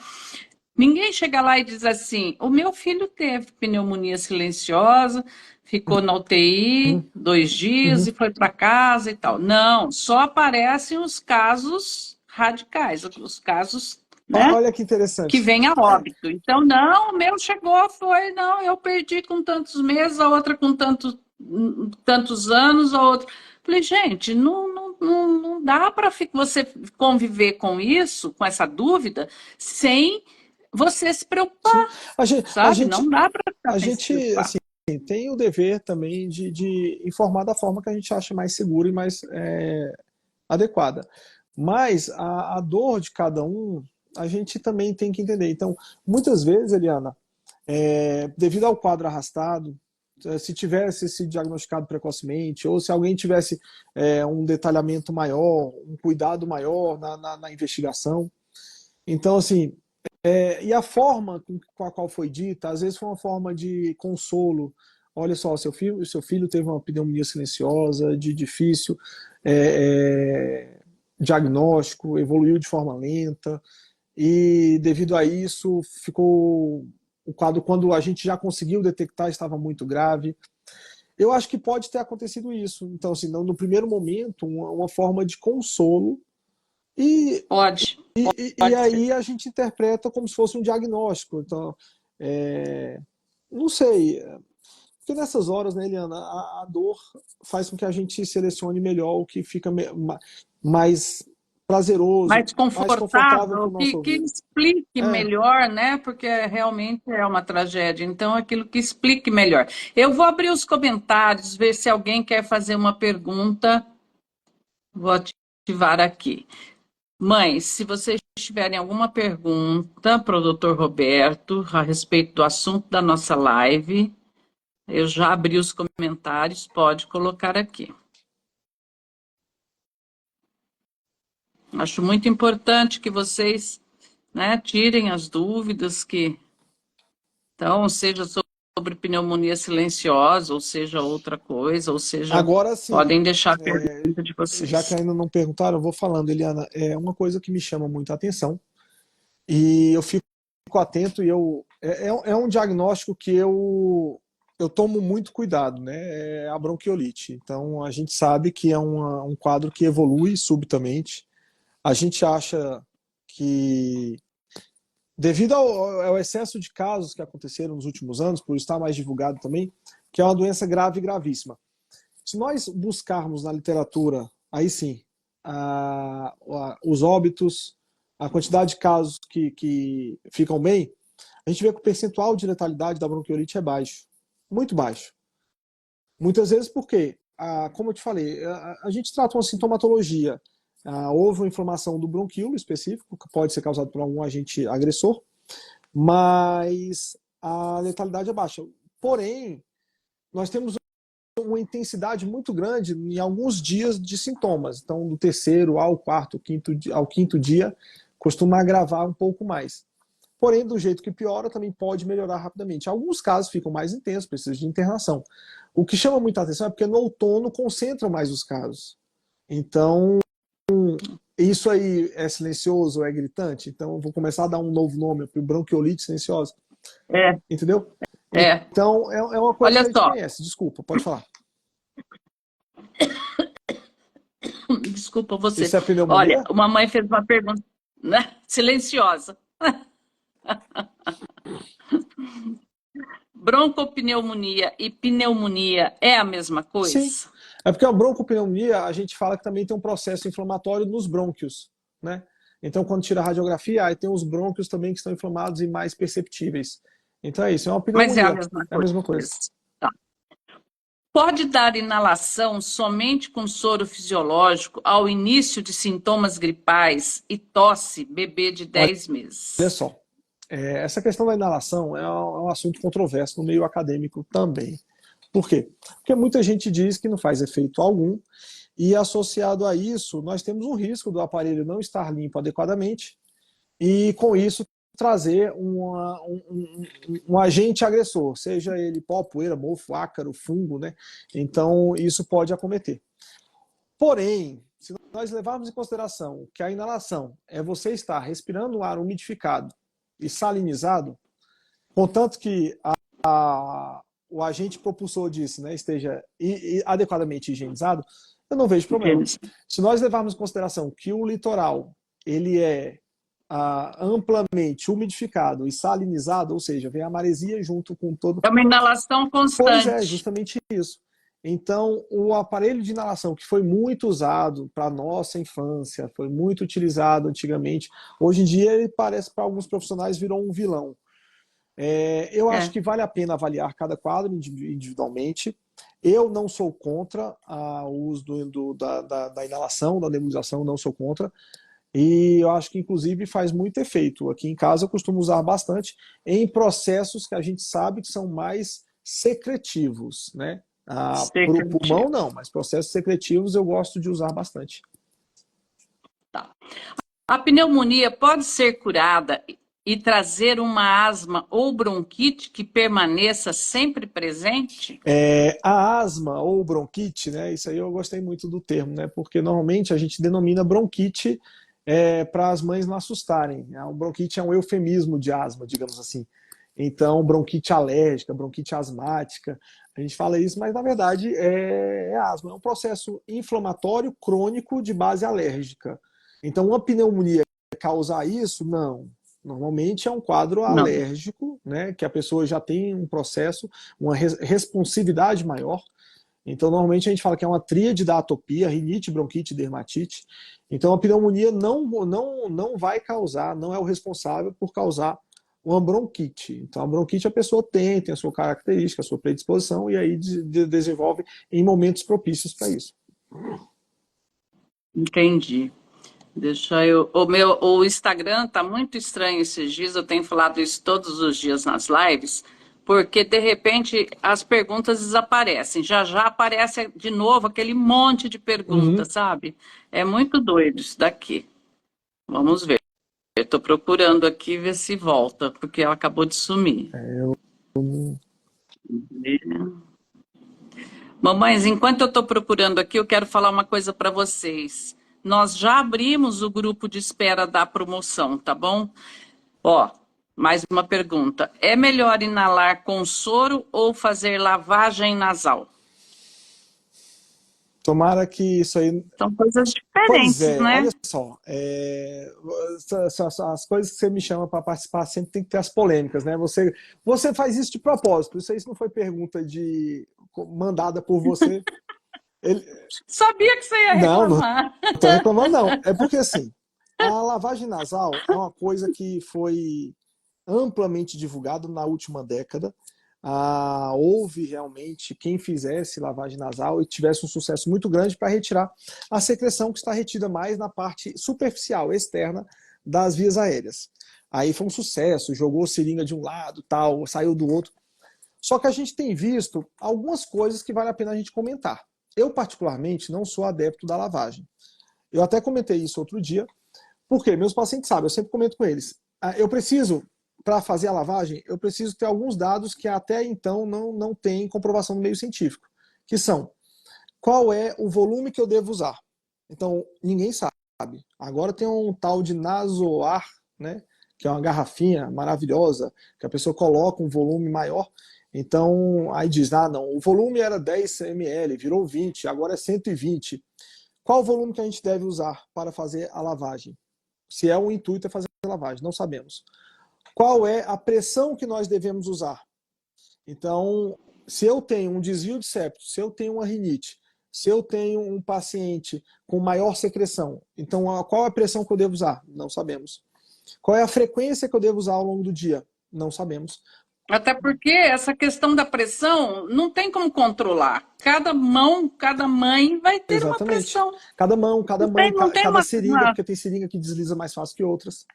S1: Ninguém chega lá e diz assim: o meu filho teve pneumonia silenciosa, ficou na UTI
S2: uhum,
S1: 2 dias e
S2: uhum.
S1: foi para casa e tal. Não, só aparecem os casos radicais, os casos, né,
S2: Olha que
S1: que
S2: interessante.
S1: vêm a
S2: É,
S1: óbito. Então, não, o meu chegou, foi, não, eu perdi com tantos meses, a outra com tantos anos, a outra. Falei, gente, não dá para você conviver com isso, com essa dúvida, sem você se
S2: sim.
S1: preocupar,
S2: A gente, a
S1: sabe? Não
S2: gente,
S1: dá para ficar
S2: a
S1: sem se
S2: gente,
S1: preocupar.
S2: assim, tem o dever também de informar da forma que a gente acha mais segura e mais adequada. Mas a dor de cada um, a gente também tem que entender. Então, muitas vezes, Eliana, devido ao quadro arrastado, se tivesse se diagnosticado precocemente, ou se alguém tivesse um detalhamento maior, um cuidado maior na investigação. Então, assim, e a forma com a qual foi dita, às vezes foi uma forma de consolo. Olha só, seu filho teve uma pneumonia silenciosa, de difícil diagnóstico, evoluiu de forma lenta, e devido a isso ficou o quadro, quando a gente já conseguiu detectar, estava muito grave. Eu acho que pode ter acontecido isso. Então, assim, no primeiro momento, uma forma de consolo, e,
S1: Pode,
S2: e
S1: pode ser.
S2: aí a gente interpreta como se fosse um diagnóstico. Então, é, não sei, porque nessas horas, né, Eliana, a dor faz com que a gente selecione melhor o que fica mais prazeroso,
S1: Mais
S2: mais confortável para
S1: confortável,
S2: o nosso
S1: que
S2: ouvido.
S1: explique
S2: É,
S1: melhor, né? Porque realmente é uma tragédia. Então, aquilo que explique melhor. Eu vou abrir os comentários, ver se alguém quer fazer uma pergunta. Vou ativar aqui. Mães, se vocês tiverem alguma pergunta para o Dr. Roberto a respeito do assunto da nossa live, eu já abri os comentários, pode colocar aqui. Acho muito importante que vocês, né, tirem as dúvidas que, então, seja sobre pneumonia silenciosa, ou seja outra coisa, ou seja,
S2: agora sim,
S1: podem deixar a pergunta de
S2: já que
S1: vocês.
S2: ainda não perguntaram, eu vou falando, Eliana. É uma coisa que me chama muita atenção e eu fico atento, e é um diagnóstico que eu tomo muito cuidado, né? É a bronquiolite. Então a gente sabe que é um quadro que evolui subitamente. A gente acha que, devido ao excesso de casos que aconteceram nos últimos anos, por estar mais divulgado também, que é uma doença grave e gravíssima. Se nós buscarmos na literatura, aí sim, os óbitos, a quantidade de casos que ficam bem, a gente vê que o percentual de letalidade da bronquiolite é baixo, muito baixo. Muitas vezes porque, como eu te falei, a gente trata uma sintomatologia. Houve uma inflamação do bronquíolo específico, que pode ser causado por algum agente agressor, mas a letalidade é baixa. Porém, nós temos uma intensidade muito grande em alguns dias de sintomas. Então, do terceiro ao quarto, ao quinto dia, costuma agravar um pouco mais. Porém, do jeito que piora, também pode melhorar rapidamente. Alguns casos ficam mais intensos, precisam de internação. O que chama muita atenção é porque no outono concentram mais os casos. Então, isso aí é silencioso, é gritante? Então, eu vou começar a dar um novo nome para bronquiolite silenciosa.
S1: É,
S2: Entendeu?
S1: é.
S2: Então, é uma coisa que
S1: Olha
S2: a gente
S1: só,
S2: conhece. Desculpa, pode falar.
S1: desculpa você.
S2: Isso é
S1: Olha,
S2: pneumonia?
S1: uma mãe fez uma pergunta, né, silenciosa. Broncopneumonia e pneumonia é a mesma
S2: Sim.
S1: coisa?
S2: É porque a broncopneumonia, a gente fala que também tem um processo inflamatório nos brônquios, né? Então, quando tira a radiografia, aí tem os brônquios também que estão inflamados e mais perceptíveis. Então é isso, é uma
S1: Mas é a
S2: pneumonia,
S1: mesma
S2: é a mesma coisa.
S1: coisa. Tá. Pode dar inalação somente com soro fisiológico ao início de sintomas gripais e tosse bebê de
S2: Olha
S1: 10 meses?
S2: só, essa questão da inalação é um assunto controverso no meio acadêmico também. Por quê? Porque muita gente diz que não faz efeito algum, E associado a isso, nós temos um risco do aparelho não estar limpo adequadamente e, com isso, trazer um agente agressor, seja ele pó, poeira, mofo, ácaro, fungo, né? Então, isso pode acometer. Porém, se nós levarmos em consideração que a inalação é você estar respirando um ar umidificado e salinizado, contanto que o agente propulsor disso, né, esteja adequadamente higienizado, eu não vejo problema. Se nós levarmos em consideração que o litoral ele é amplamente umidificado e salinizado, ou seja, vem a maresia junto com todo...
S1: É uma inalação
S2: Pois é,
S1: constante.
S2: justamente isso. Então, o aparelho de inalação, que foi muito usado para a nossa infância, foi muito utilizado antigamente, hoje em dia ele parece, para alguns profissionais, virou um vilão. Eu acho que vale a pena avaliar cada quadro individualmente. Eu não sou contra o uso da inalação, da nebulização, não sou contra. E eu acho que, inclusive, faz muito efeito. Aqui em casa eu costumo usar bastante em processos que a gente sabe que são mais secretivos, né? Para o pulmão, não, mas processos secretivos eu gosto de usar bastante.
S1: Tá. A pneumonia pode ser curada e trazer uma asma ou bronquite que permaneça sempre presente?
S2: A asma ou bronquite, né? Isso aí eu gostei muito do termo, né? Porque normalmente a gente denomina bronquite para as mães não assustarem. O bronquite é um eufemismo de asma, digamos assim. Então, bronquite alérgica, bronquite asmática, a gente fala isso, mas na verdade é asma. É um processo inflamatório crônico de base alérgica. Então, uma pneumonia causar isso? Não. Normalmente é um quadro
S1: Não.
S2: alérgico, né, que a pessoa já tem um processo, uma responsividade maior. Então, normalmente a gente fala que é uma tríade da atopia, rinite, bronquite e dermatite. Então, a pneumonia não vai causar, não é o responsável por causar uma bronquite. Então, a bronquite a pessoa tem a sua característica, a sua predisposição, e aí desenvolve em momentos propícios para isso.
S1: Entendi. Deixa eu. O Instagram tá muito estranho esses dias, eu tenho falado isso todos os dias nas lives, porque de repente as perguntas desaparecem. Já já aparece de novo aquele monte de perguntas, sabe? É muito doido isso daqui. Vamos ver. Eu estou procurando aqui ver se volta, porque ela acabou de sumir. Mamães, enquanto eu estou procurando aqui, eu quero falar uma coisa para vocês. Nós já abrimos o grupo de espera da promoção, tá bom? Ó, mais uma pergunta. É melhor inalar com soro ou fazer lavagem nasal?
S2: Tomara que isso aí...
S1: São coisas
S2: Pois
S1: diferentes,
S2: é,
S1: né?
S2: olha só, as coisas que você me chama para participar sempre tem que ter as polêmicas, né? Você faz isso de propósito, isso aí não foi pergunta mandada por você.
S1: Sabia que você ia
S2: Não
S1: reclamar.
S2: estou reclamando, não. É porque, assim, a lavagem nasal é uma coisa que foi amplamente divulgada na última década. Houve realmente quem fizesse lavagem nasal e tivesse um sucesso muito grande para retirar a secreção que está retida mais na parte superficial, externa das vias aéreas. Aí foi um sucesso, jogou seringa de um lado, tal, saiu do outro. Só que a gente tem visto algumas coisas que vale a pena a gente comentar. Eu, particularmente, não sou adepto da lavagem. Eu até comentei isso outro dia, porque meus pacientes sabem, eu sempre comento com eles. Eu preciso, para fazer a lavagem, eu preciso ter alguns dados que até então não tem comprovação no meio científico, que são, qual é o volume que eu devo usar? Então, ninguém sabe. Agora tem um tal de Nasoar, né, que é uma garrafinha maravilhosa, que a pessoa coloca um volume maior. Então, aí diz, não, o volume era 10 ml, virou 20, agora é 120. Qual o volume que a gente deve usar para fazer a lavagem? Se é o intuito é fazer a lavagem, não sabemos. Qual é a pressão que nós devemos usar? Então, se eu tenho um desvio de septo, se eu tenho uma rinite, se eu tenho um paciente com maior secreção, então qual é a pressão que eu devo usar? Não sabemos. Qual é a frequência que eu devo usar ao longo do dia? Não sabemos.
S1: Até porque essa questão da pressão não tem como controlar. Cada mão, cada mãe vai ter uma
S2: Exatamente.
S1: pressão.
S2: Cada mão, cada mãe,
S1: Não tem
S2: cada seringa, porque tem seringa que desliza mais fácil que outras.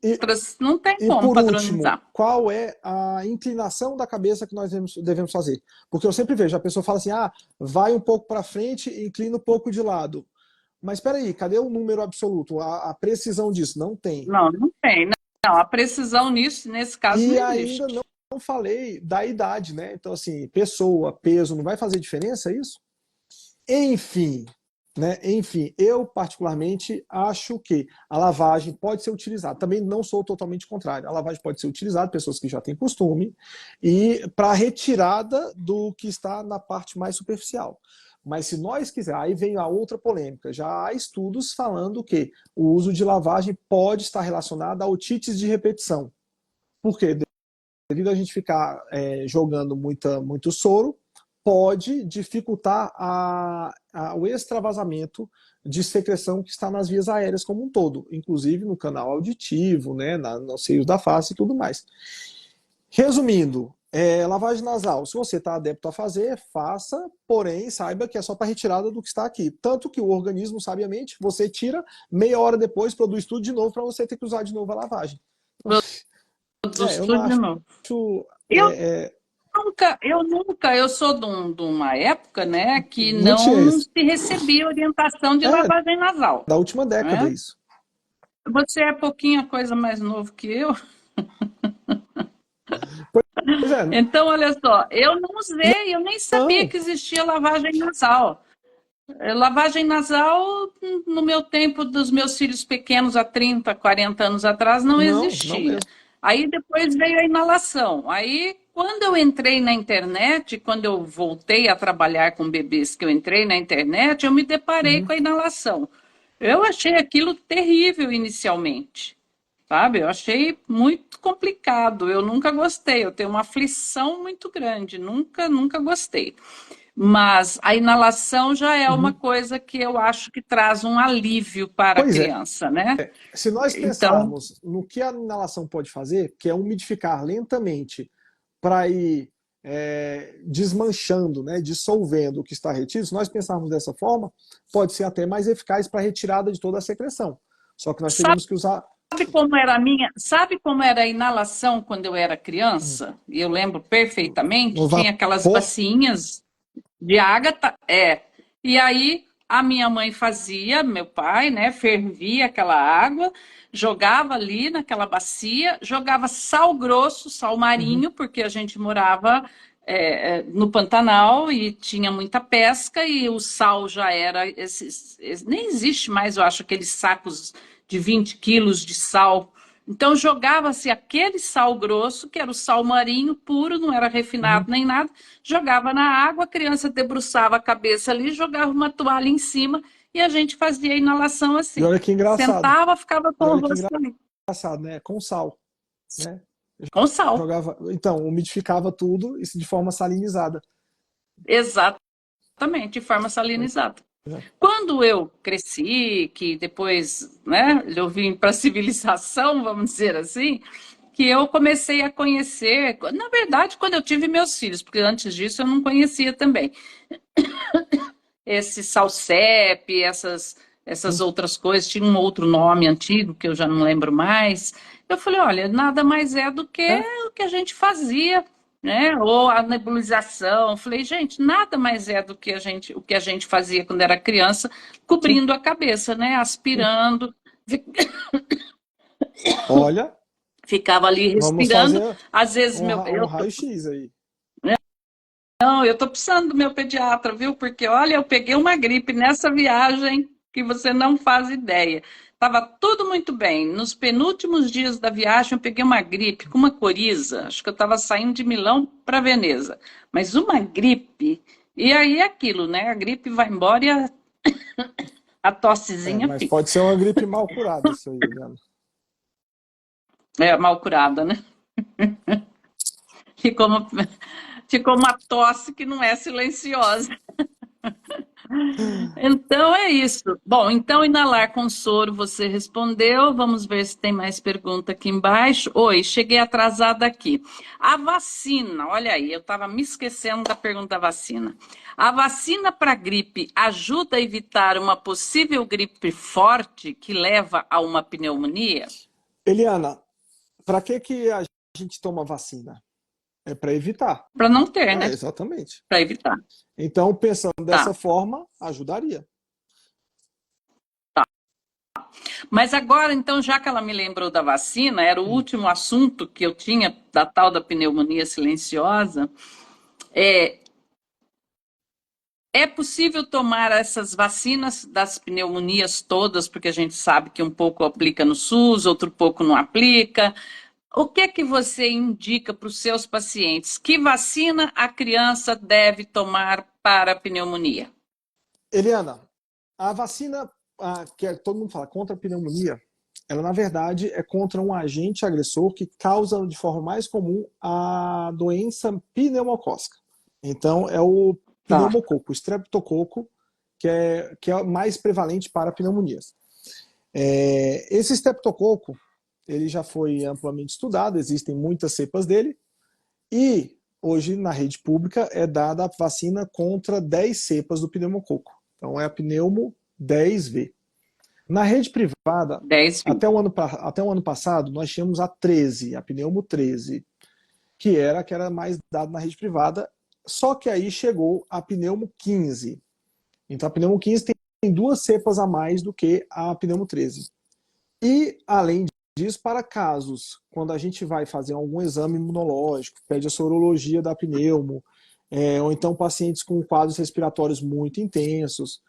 S2: E,
S1: não tem
S2: e
S1: como
S2: por último,
S1: padronizar.
S2: qual é a inclinação da cabeça que nós devemos fazer? Porque eu sempre vejo, a pessoa fala assim, ah, vai um pouco para frente e inclina um pouco de lado. Mas espera aí, cadê o número absoluto? A precisão disso? Não tem.
S1: Não, não tem. Não, a precisão nisso, nesse caso, não
S2: E ainda
S1: existe.
S2: não falei da idade, né? Então, assim, pessoa, peso, não vai fazer diferença isso? Enfim, né? Enfim, eu particularmente acho que a lavagem pode ser utilizada. Também não sou totalmente contrário. A lavagem pode ser utilizada, pessoas que já têm costume, e para retirada do que está na parte mais superficial. Mas se nós quisermos, aí vem a outra polêmica. Já há estudos falando que o uso de lavagem pode estar relacionado a otites de repetição. Por quê? Devido a gente ficar jogando muito soro, pode dificultar o extravasamento de secreção que está nas vias aéreas como um todo, inclusive no canal auditivo, né, nos seios da face e tudo mais. Resumindo, lavagem nasal, se você está adepto a fazer, faça, porém saiba que é só para retirada do que está aqui. Tanto que o organismo, sabiamente, você tira, meia hora depois produz tudo de novo para você ter que usar de novo a lavagem.
S1: Produz
S2: Eu não
S1: tudo de
S2: acho
S1: novo. Eu
S2: é, é,
S1: eu sou de uma época, né, que
S2: não tinha
S1: não
S2: isso.
S1: se recebia orientação de
S2: É,
S1: lavagem nasal,
S2: da última década
S1: né?
S2: isso.
S1: Você é pouquinha coisa mais novo que eu.
S2: Pois é,
S1: Então, olha só, eu não usei, eu nem sabia
S2: não.
S1: que existia lavagem nasal. Lavagem nasal, no meu tempo dos meus filhos pequenos, há 30, 40 anos atrás, não
S2: Não
S1: existia.
S2: mesmo.
S1: Aí depois veio a inalação. Aí, quando eu entrei na internet, quando eu voltei a trabalhar com bebês, que eu entrei na internet, eu me deparei
S2: Uhum.
S1: com a inalação. Eu achei aquilo terrível inicialmente, sabe? Eu achei muito complicado. Eu nunca gostei. Eu tenho uma aflição muito grande. Nunca gostei. Mas a inalação já é uma
S2: Uhum.
S1: coisa que eu acho que traz um alívio para a
S2: Pois é.
S1: criança, né?
S2: Se nós
S1: Então,
S2: pensarmos no que a inalação pode fazer, que é umidificar lentamente para ir desmanchando, né, dissolvendo o que está retido, se nós pensarmos dessa forma, pode ser até mais eficaz para a retirada de toda a secreção. Só que nós
S1: sabe
S2: teríamos que usar.
S1: sabe como era a inalação quando eu era criança? E eu lembro perfeitamente,
S2: No
S1: tinha aquelas
S2: vapor.
S1: bacinhas de ágata, E aí a minha mãe fazia, meu pai, né, fervia aquela água, jogava ali naquela bacia, jogava sal grosso, sal
S2: Uhum.
S1: marinho, porque a gente morava no Pantanal e tinha muita pesca e o sal já era nem existe mais, eu acho, aqueles sacos de 20 quilos de sal. Então jogava-se aquele sal grosso, que era o sal marinho puro, não era refinado
S2: Uhum.
S1: nem nada, jogava na água, a criança debruçava a cabeça ali, jogava uma toalha em cima e a gente fazia a inalação
S2: E
S1: assim.
S2: olha que engraçado.
S1: Sentava, ficava
S2: E
S1: com o
S2: olha que
S1: rosto ali,
S2: engraçado, né? Com sal, né?
S1: com sal.
S2: Jogava, então, umidificava tudo isso de forma salinizada.
S1: Exatamente, de forma salinizada. Quando eu cresci, que depois, né, eu vim para a civilização, vamos dizer assim, que eu comecei a conhecer, na verdade, quando eu tive meus filhos, porque antes disso eu não conhecia também, esse salsepe, essas
S2: Uhum.
S1: outras coisas, tinha um outro nome antigo que eu já não lembro mais. Eu falei, olha, nada mais é do que
S2: É,
S1: o que a gente fazia, né? Ou a nebulização. Eu falei, gente, nada mais é do que o que a gente fazia quando era criança,
S2: sim,
S1: cobrindo a cabeça, né?
S2: sim.
S1: Aspirando,
S2: Olha,
S1: ficava ali
S2: vamos
S1: respirando.
S2: fazer
S1: Às vezes
S2: um raio-x aí.
S1: não, eu tô precisando do meu pediatra, viu? Porque olha, eu peguei uma gripe nessa viagem que você não faz ideia. Tava tudo muito bem. Nos penúltimos dias da viagem, eu peguei uma gripe com uma coriza. Acho que eu estava saindo de Milão para Veneza. Mas uma gripe. E aí é aquilo, né? A gripe vai embora e a tossezinha
S2: Mas
S1: fica.
S2: pode ser uma gripe mal curada isso aí, Eliana.
S1: É mal curada, né? Ficou uma, ficou uma tosse que não é silenciosa. Então é isso. Bom, então inalar com soro você respondeu. Vamos ver se tem mais pergunta aqui embaixo. Oi, cheguei atrasada aqui. A vacina, olha aí, eu estava me esquecendo da pergunta da vacina. A vacina para gripe ajuda a evitar uma possível gripe forte que leva a uma pneumonia?
S2: Eliana, para que a gente toma vacina? É para evitar.
S1: Para não ter, né?
S2: Exatamente.
S1: Para evitar.
S2: Então, pensando dessa
S1: Tá.
S2: forma, ajudaria.
S1: Mas agora, então, já que ela me lembrou da vacina, era o último assunto que eu tinha da tal da pneumonia silenciosa. É, é possível tomar essas vacinas das pneumonias todas, porque a gente sabe que um pouco aplica no SUS, outro pouco não aplica. O que é que você indica para os seus pacientes? Que vacina a criança deve tomar para a pneumonia?
S2: Eliana, a vacina todo mundo fala contra a pneumonia, ela na verdade é contra um agente agressor que causa de forma mais comum a doença pneumocócica. Então é o
S1: Tá.
S2: pneumococo, o streptococo, que é mais prevalente para pneumonias. Esse streptococo ele já foi amplamente estudado, existem muitas cepas dele, e hoje na rede pública é dada a vacina contra 10 cepas do pneumococo. Então é a pneumo 10V. Na rede privada,
S1: 10
S2: até o ano passado, nós tínhamos a 13, a pneumo 13, que era mais dada na rede privada, só que aí chegou a pneumo 15. Então a pneumo 15 tem duas cepas a mais do que a pneumo 13. E, além disso, para casos, quando a gente vai fazer algum exame imunológico, pede a sorologia da pneumo, ou então pacientes com quadros respiratórios muito intensos,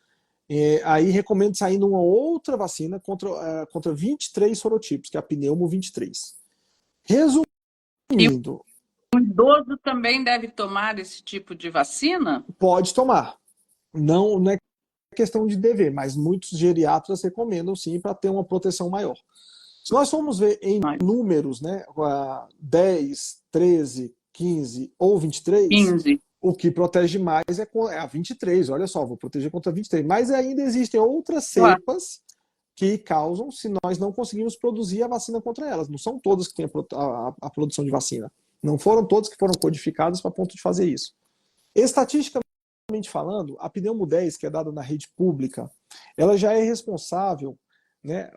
S2: aí recomendo sair numa outra vacina contra 23 sorotipos, que é a pneumo 23.
S1: E
S2: Resumindo,
S1: o idoso também deve tomar esse tipo de vacina?
S2: pode tomar. Não é questão de dever, mas muitos geriatras recomendam sim para ter uma proteção maior. Se nós formos ver em números, né, 10, 13, 15 ou 23,
S1: 15.
S2: o que protege mais é a 23. Olha só, vou proteger contra 23. Mas ainda existem outras
S1: Claro.
S2: cepas que causam se nós não conseguimos produzir a vacina contra elas. Não são todas que têm a produção de vacina. Não foram todas que foram codificadas para ponto de fazer isso. Estatisticamente falando, a pneumo 10, que é dada na rede pública, ela já é responsável, né,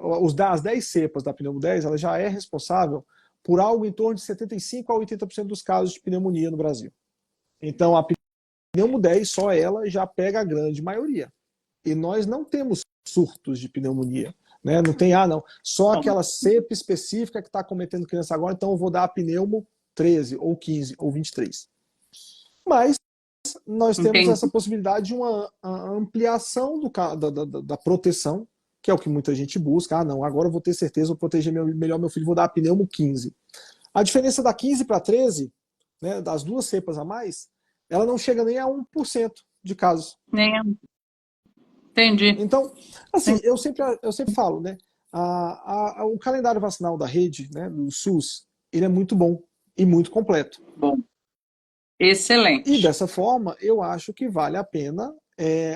S2: as 10 cepas da pneumo 10, ela já é responsável por algo em torno de 75 a 80% dos casos de pneumonia no Brasil. Então, a pneumo 10, só ela já pega a grande maioria. E nós não temos surtos de pneumonia. Né? Não tem, não. Só aquela cepa específica que está cometendo criança agora, então eu vou dar a pneumo 13, ou 15, ou 23. Mas nós temos
S1: Entendi.
S2: essa possibilidade de uma ampliação da proteção, que é o que muita gente busca. Não, agora eu vou ter certeza, vou proteger melhor meu filho, vou dar a pneumo 15. A diferença da 15 para 13, né, das duas cepas a mais, ela não chega nem a 1% de casos.
S1: Nem. Entendi.
S2: Então, assim, eu sempre falo, né, o calendário vacinal da rede, né, do SUS, ele é muito bom e muito completo.
S1: Bom,
S2: E
S1: excelente.
S2: dessa forma, eu acho que vale a pena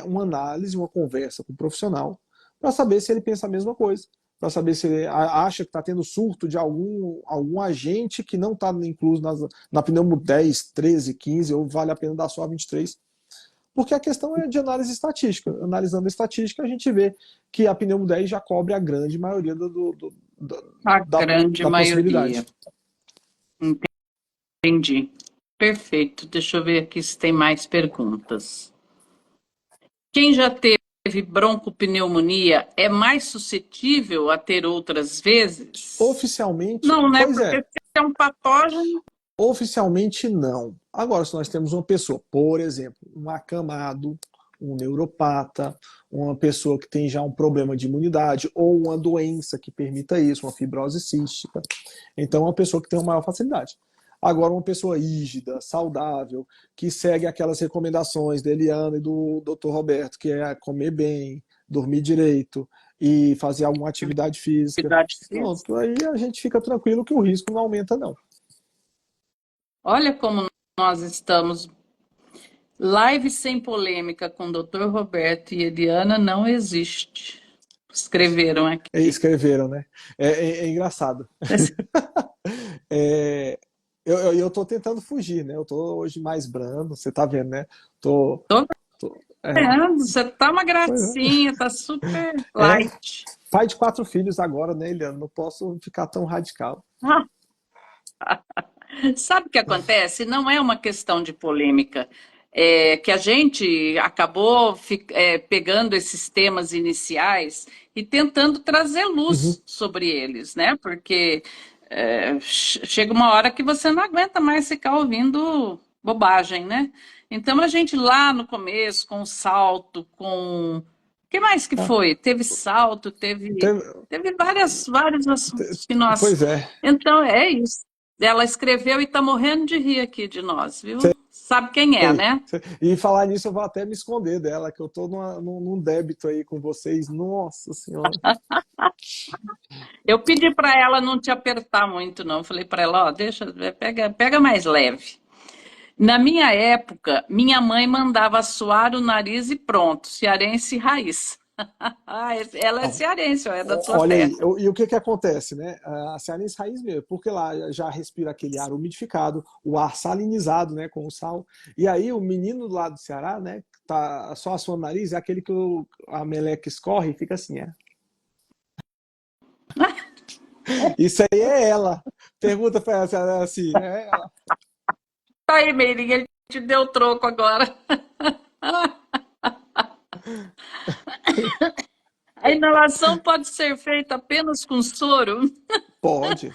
S2: uma análise, uma conversa com o profissional, para saber se ele pensa a mesma coisa, para saber se ele acha que está tendo surto de algum agente que não está incluso na pneumo 10, 13, 15, ou vale a pena dar só a 23. Porque a questão é de análise estatística. Analisando a estatística, a gente vê que a pneumo 10 já cobre a grande maioria
S1: A grande
S2: da
S1: maioria.
S2: possibilidade.
S1: Entendi. Perfeito. Deixa eu ver aqui se tem mais perguntas. Quem já teve broncopneumonia é mais suscetível a ter outras vezes?
S2: Oficialmente,
S1: Não, né?
S2: pois
S1: Porque
S2: é,
S1: se é um patógeno.
S2: oficialmente não. Agora, se nós temos uma pessoa, por exemplo, um acamado, um neuropata, uma pessoa que tem já um problema de imunidade ou uma doença que permita isso, uma fibrose cística, então é uma pessoa que tem uma maior facilidade. Agora, uma pessoa rígida, saudável, que segue aquelas recomendações da Eliana e do Dr. Roberto, que é comer bem, dormir direito e fazer alguma atividade física,
S1: Atividade física.
S2: pronto, aí a gente fica tranquilo que o risco não aumenta, não.
S1: Olha como nós estamos. Live sem polêmica com o Dr. Roberto e Eliana não existe. Escreveram aqui.
S2: Escreveram, né? É engraçado. É, eu tô tentando fugir, né? Eu tô hoje mais brando, você tá vendo, né? Tô,
S1: Tô
S2: tô- é,
S1: vendo, você tá uma
S2: pois
S1: gracinha, tá super
S2: é,
S1: light.
S2: pai de 4 filhos agora, né, Eliana? Não posso ficar tão radical.
S1: Sabe o que acontece? Não é uma questão de polêmica. É que a gente acabou pegando esses temas iniciais e tentando trazer
S2: Uhum.
S1: luz sobre eles, né? Porque chega uma hora que você não aguenta mais ficar ouvindo bobagem, né? Então a gente lá no começo, com o salto, com. O que mais que
S2: Ah,
S1: foi? Teve salto, teve,
S2: teve-
S1: teve vários assuntos que nós.
S2: pois é.
S1: Então é isso. Ela escreveu e tá morrendo de rir aqui de nós, viu? Sabe quem é,
S2: Sei.
S1: né?
S2: E falar nisso, eu vou até me esconder dela, que eu tô num débito aí com vocês. Nossa Senhora.
S1: Eu pedi para ela não te apertar muito, não. Falei para ela, ó, deixa, pega mais leve. Na minha época, minha mãe mandava suar o nariz e pronto, cearense raiz. Ah, ela é cearense, ó, é da tua
S2: Olha aí,
S1: terra.
S2: e o que que acontece, né? A cearense raiz mesmo, porque lá já respira aquele ar umidificado, o ar salinizado, né, com o sal. E aí o menino lá do Ceará, né, tá só a sua nariz, é aquele que a meleca escorre e fica assim, é. Isso aí é ela. Pergunta pra ela assim, é ela.
S1: Tá aí, Meirinha, ele te deu troco agora. A inalação pode ser feita apenas com soro.
S2: Pode.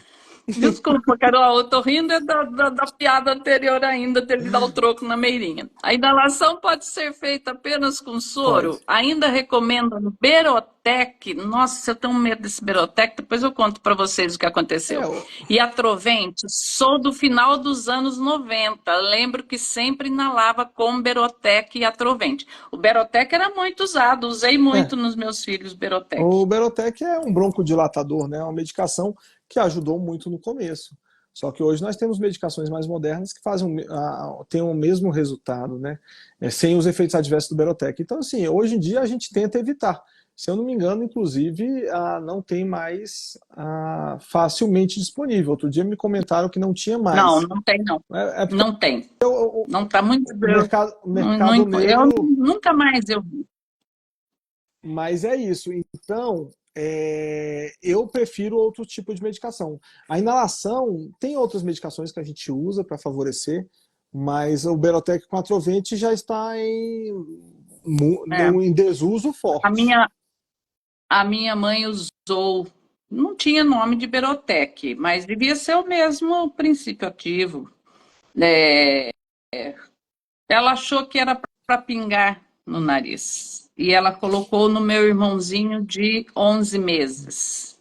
S1: Desculpa, Carol, eu tô rindo da piada anterior ainda, dele dar o troco na meirinha. A inalação pode ser feita apenas com soro.
S2: Pode.
S1: Ainda recomendo Berotec. Nossa, eu tenho medo desse Berotec, depois eu conto para vocês o que
S2: É,
S1: aconteceu. E Atrovente, sou do final dos anos 90. Lembro que sempre inalava com Berotec e Atrovente. O Berotec era muito usado, usei
S2: é.
S1: muito nos meus filhos
S2: O
S1: Berotec.
S2: Berotec é um broncodilatador, né? É uma medicação que ajudou muito no começo. Só que hoje nós temos medicações mais modernas que têm o mesmo resultado, né? Sem os efeitos adversos do Berotec. Então, assim, hoje em dia a gente tenta evitar. Se eu não me engano, inclusive, não tem mais facilmente disponível. Outro dia me comentaram que não tinha
S1: Não,
S2: mais.
S1: não tem não.
S2: É porque
S1: Não tem.
S2: o,
S1: Não está muito.
S2: o
S1: Não,
S2: mercado
S1: eu
S2: negro.
S1: nunca mais eu vi.
S2: Mas é isso. Então, eu prefiro outro tipo de medicação. A inalação, tem outras medicações que a gente usa para favorecer, mas o Berotec com atrovente já está
S1: É.
S2: em desuso
S1: A
S2: forte.
S1: minha, a minha mãe usou, não tinha nome de Berotec, mas devia ser o mesmo princípio ativo. É, ela achou que era para pingar no nariz. E ela colocou no meu irmãozinho de 11 meses.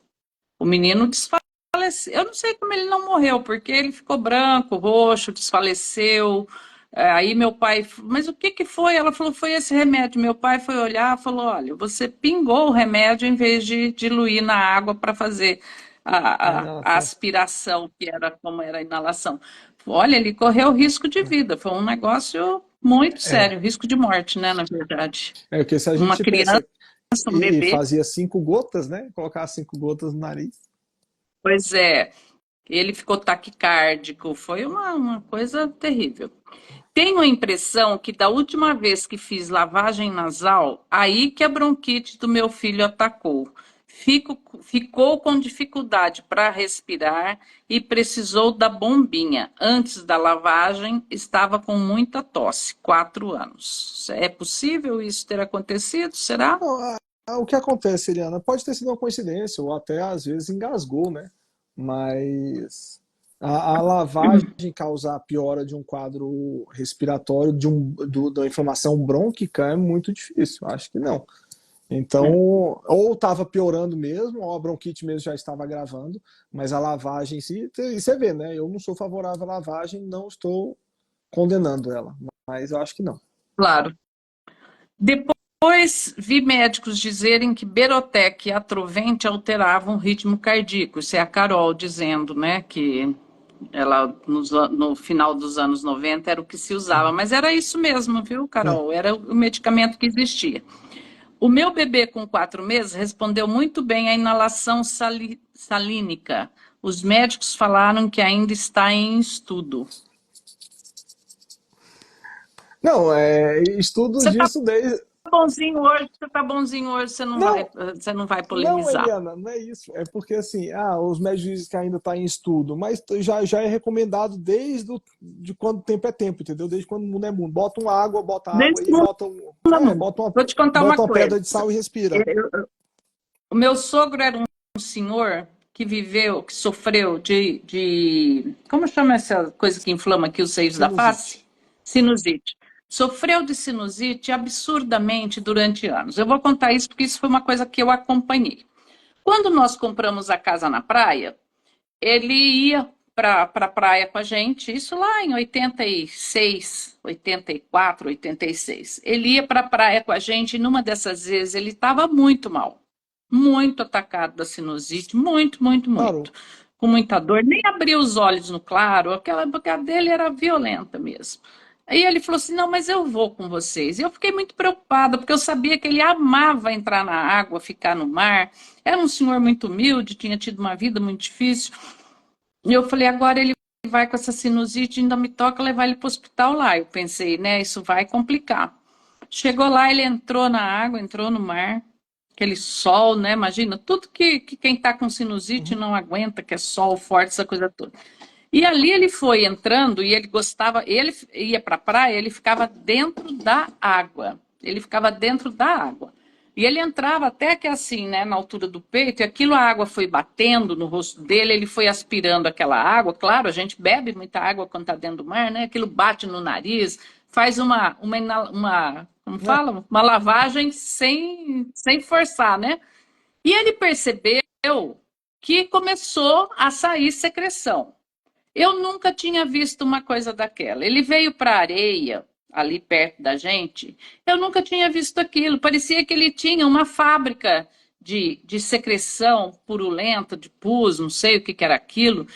S1: O menino desfaleceu. Eu não sei como ele não morreu, porque ele ficou branco, roxo, desfaleceu. Aí meu pai, mas o que que foi? Ela falou, foi esse remédio. Meu pai foi olhar e falou, olha, você pingou o remédio em vez de diluir na água para fazer
S2: A
S1: a
S2: inalação.
S1: aspiração, que era como era a inalação. Olha, ele correu risco de vida. Foi um negócio muito
S2: É,
S1: sério, risco de morte, né, na verdade.
S2: porque se a
S1: Uma
S2: gente
S1: criança,
S2: pensa
S1: um
S2: e
S1: bebê,
S2: fazia 5 gotas, né? Colocar 5 gotas no nariz.
S1: pois é. Ele ficou taquicárdico, foi uma coisa terrível. Tenho a impressão que da última vez que fiz lavagem nasal, aí que a bronquite do meu filho atacou. Ficou com dificuldade para respirar e precisou da bombinha. Antes da lavagem, estava com muita tosse, 4 anos. É possível isso ter acontecido? Será?
S2: Não, o que acontece, Eliana? Pode ter sido uma coincidência, ou até às vezes engasgou, né? Mas a lavagem causar a piora de um quadro respiratório, da inflamação brônquica, é muito difícil. Acho que não. Então, ou estava piorando mesmo, ou a bronquite mesmo já estava agravando, mas a lavagem em si, e você vê, né? Eu não sou favorável à lavagem, não estou condenando ela, mas eu acho que não.
S1: Claro. Depois vi médicos dizerem que Berotec e Atrovente alteravam o ritmo cardíaco. Isso é a Carol dizendo, né, que ela no final dos anos 90 era o que se usava, mas era isso mesmo, viu,
S2: É.
S1: Carol? Era o medicamento que existia. O meu bebê com 4 meses respondeu muito bem à inalação salínica. Os médicos falaram que ainda está em estudo.
S2: Não, estudo
S1: Você está
S2: disso desde.
S1: você tá bonzinho hoje,
S2: Não,
S1: você não vai
S2: não,
S1: polemizar.
S2: Eliana, não é isso. É porque assim, os médicos dizem que ainda está em estudo, mas já é recomendado de quando tempo é tempo, entendeu? Desde quando o mundo é mundo. Bota água
S1: Desde
S2: e
S1: que
S2: bota,
S1: mundo mundo. Vou te contar uma
S2: bota uma
S1: coisa.
S2: pedra de sal e respira.
S1: O meu sogro era um senhor que viveu, que sofreu como chama essa coisa que inflama aqui os seios da
S2: Sinusite.
S1: face? Sinusite. Sofreu de sinusite absurdamente durante anos. Eu vou contar isso porque isso foi uma coisa que eu acompanhei. Quando nós compramos a casa na praia, ele ia para a praia com a gente, isso lá em 86, 84, 86. Ele ia para a praia com a gente e numa dessas vezes ele estava muito mal, muito atacado da sinusite, muito, muito, muito,
S2: Parou.
S1: com muita dor, nem abria os olhos no claro, aquela boca dele era violenta mesmo. Aí ele falou assim: não, mas eu vou com vocês. E eu fiquei muito preocupada, porque eu sabia que ele amava entrar na água, ficar no mar. Era um senhor muito humilde, tinha tido uma vida muito difícil. E eu falei, agora ele vai com essa sinusite, ainda me toca levar ele para o hospital lá. Eu pensei, né, isso vai complicar. Chegou lá, ele entrou na água, entrou no mar, aquele sol, né? Imagina, tudo que quem está com sinusite
S2: Uhum.
S1: não aguenta, que é sol forte, essa coisa toda. E ali ele foi entrando e ele gostava, ele ia para a praia, ele ficava dentro da água. Ele ficava dentro da água. E ele entrava até que assim, né, na altura do peito, e aquilo a água foi batendo no rosto dele, ele foi aspirando aquela água. Claro, a gente bebe muita água quando está dentro do mar, né? Aquilo bate no nariz, faz como
S2: É,
S1: fala? Uma lavagem sem forçar, né? E ele percebeu que começou a sair secreção. Eu nunca tinha visto uma coisa daquela. Ele veio para a areia, ali perto da gente. Eu nunca tinha visto aquilo. Parecia que ele tinha uma fábrica de secreção purulenta, de pus, não sei o que, que era aquilo.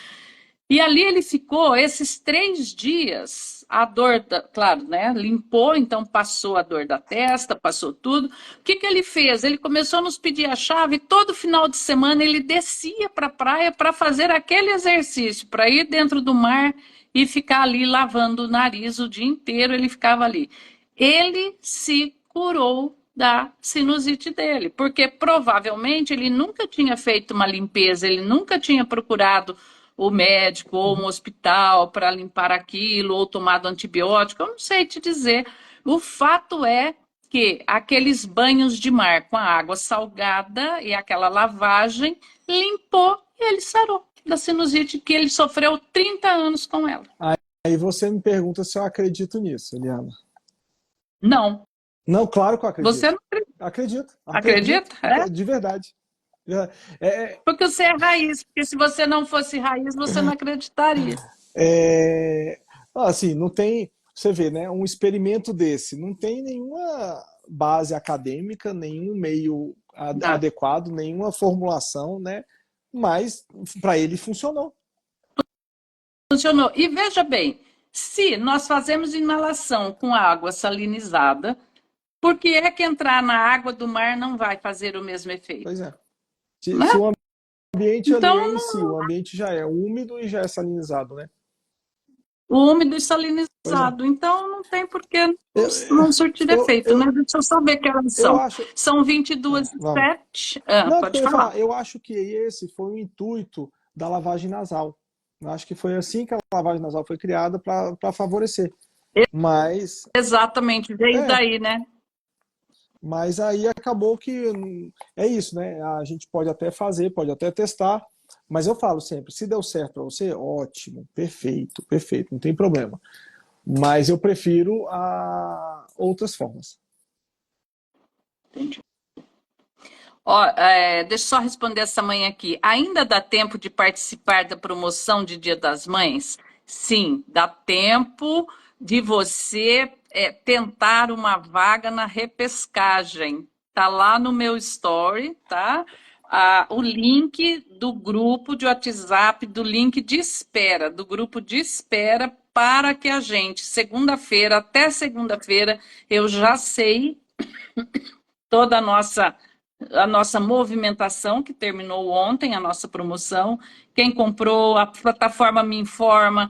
S1: E ali ele ficou esses 3 dias, a dor, claro, né? Limpou, então passou a dor da testa, passou tudo. O que que ele fez? Ele começou a nos pedir a chave. Todo final de semana ele descia para a praia para fazer aquele exercício, para ir dentro do mar e ficar ali lavando o nariz o dia inteiro. Ele ficava ali. Ele se curou da sinusite dele, porque provavelmente ele nunca tinha feito uma limpeza, ele nunca tinha procurado o médico ou um
S2: uhum.
S1: hospital para limpar aquilo, ou tomado antibiótico, eu não sei te dizer. O fato é que aqueles banhos de mar com a água salgada e aquela lavagem limpou e ele sarou da sinusite que ele sofreu 30 anos com ela.
S2: Aí você me pergunta se eu acredito nisso, Eliana.
S1: Não.
S2: Não, claro que eu
S1: Você
S2: acredito.
S1: não
S2: Acredito,
S1: acredita? É?
S2: de verdade. É,
S1: Porque você é raiz, porque se você não fosse raiz, você não acreditaria.
S2: é, assim, não tem, você vê, né, um experimento desse, não tem nenhuma base acadêmica, nenhum meio
S1: Não.
S2: adequado, nenhuma formulação, né, mas para ele funcionou.
S1: Funcionou. E veja bem, se nós fazemos inalação com água salinizada, por que é que entrar na água do mar não vai fazer o mesmo
S2: Pois
S1: efeito?
S2: é.
S1: Né?
S2: Se o ambiente ali é
S1: Então,
S2: em si, o ambiente já é úmido e já é salinizado, né?
S1: o úmido e
S2: Pois é.
S1: salinizado. Então, não tem por que
S2: Eu,
S1: não surtir
S2: eu,
S1: efeito, né?
S2: eu,
S1: Deixa eu saber que elas
S2: eu
S1: são.
S2: acho.
S1: São 22 e
S2: Vamos.
S1: 7. Ah,
S2: Não, porque eu
S1: pode
S2: ia
S1: falar.
S2: falar, eu acho que esse foi o intuito da lavagem nasal. Eu acho que foi assim que a lavagem nasal foi criada para favorecer. Mas,
S1: Exatamente, veio
S2: é,
S1: daí, né?
S2: mas aí acabou que é isso, né? A gente pode até fazer, pode até testar, mas eu falo sempre, se deu certo para você, ótimo, perfeito, perfeito, não tem problema. Mas eu prefiro outras formas.
S1: Entendi. Ó, deixa eu só responder essa mãe aqui. Ainda dá tempo de participar da promoção de Dia das Mães? Sim, dá tempo de você tentar uma vaga na repescagem. Tá lá no meu story, tá? O link do grupo de WhatsApp, do link de espera, do grupo de espera, para que a gente, segunda-feira, até segunda-feira, eu já sei toda a nossa movimentação, que terminou ontem, a nossa promoção. Quem comprou, a plataforma me informa.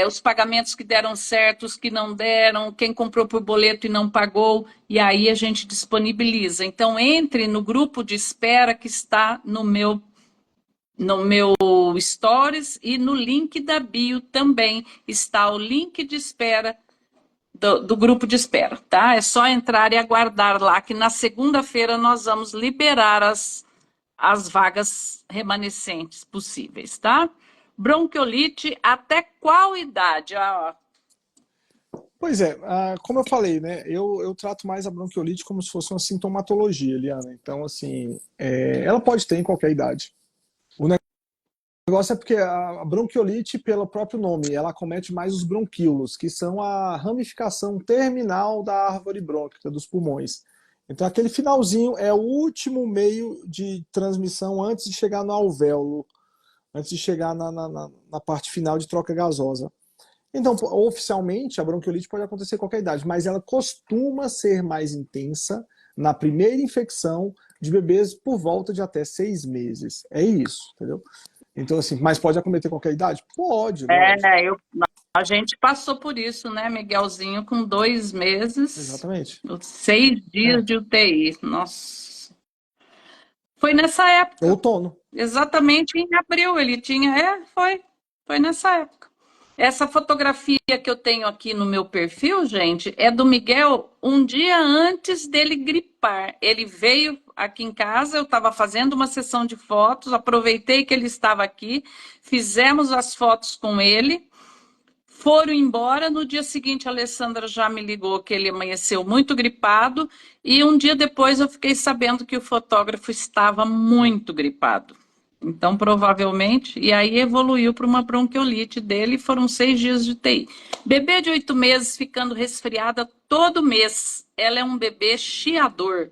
S1: os pagamentos que deram certo, os que não deram, quem comprou por boleto e não pagou, e aí a gente disponibiliza. Então, entre no grupo de espera que está no meu Stories e no link da bio também está o link de espera do grupo de espera, tá? É só entrar e aguardar lá, que na segunda-feira nós vamos liberar as vagas remanescentes possíveis, tá? Bronquiolite, até qual idade?
S2: Pois é, como eu falei, né, eu trato mais a bronquiolite como se fosse uma sintomatologia, Eliana. Então, assim, ela pode ter em qualquer idade. O negócio é porque a bronquiolite, pelo próprio nome, ela acomete mais os bronquíolos, que são a ramificação terminal da árvore brônquica dos pulmões. Então, aquele finalzinho é o último meio de transmissão antes de chegar no alvéolo, antes de chegar na parte final de troca gasosa. Então, oficialmente, a bronquiolite pode acontecer em qualquer idade, mas ela costuma ser mais intensa na primeira infecção de bebês por volta de até 6 meses. É isso, entendeu? Então, assim, mas pode acometer qualquer idade? Pode, lógico.
S1: A gente passou por isso, né, Miguelzinho, com 2 meses,
S2: Exatamente.
S1: 6 dias
S2: É.
S1: de UTI. Nossa. Foi nessa época,
S2: Outono.
S1: exatamente em abril ele tinha. Foi nessa época. Essa fotografia que eu tenho aqui no meu perfil, gente, é do Miguel um dia antes dele gripar. Ele veio aqui em casa, eu estava fazendo uma sessão de fotos, aproveitei que ele estava aqui, fizemos as fotos com ele. Foram embora. No dia seguinte, a Alessandra já me ligou que ele amanheceu muito gripado. E um dia depois, eu fiquei sabendo que o fotógrafo estava muito gripado. Então, provavelmente, e aí evoluiu para uma bronquiolite dele. E foram 6 dias de UTI. Bebê de 8 meses ficando resfriada todo mês. Ela é um bebê chiador.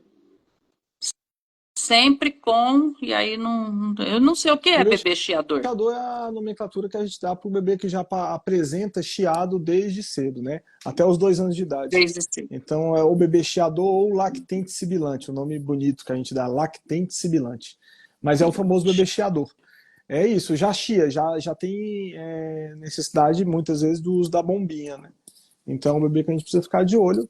S1: Sempre com. E aí, não, eu não sei o que é
S2: Bebê
S1: bebê chiador.
S2: chiador é a nomenclatura que a gente dá para o bebê que já apresenta chiado desde cedo, né? Até os 2 anos de idade.
S1: Desde cedo.
S2: Então, é o bebê chiador ou lactente sibilante, o nome bonito que a gente dá, lactente sibilante. Mas é o famoso bebê chiador. É isso, já chia, já tem necessidade muitas vezes do uso da bombinha, né? Então, é um bebê que a gente precisa ficar de olho,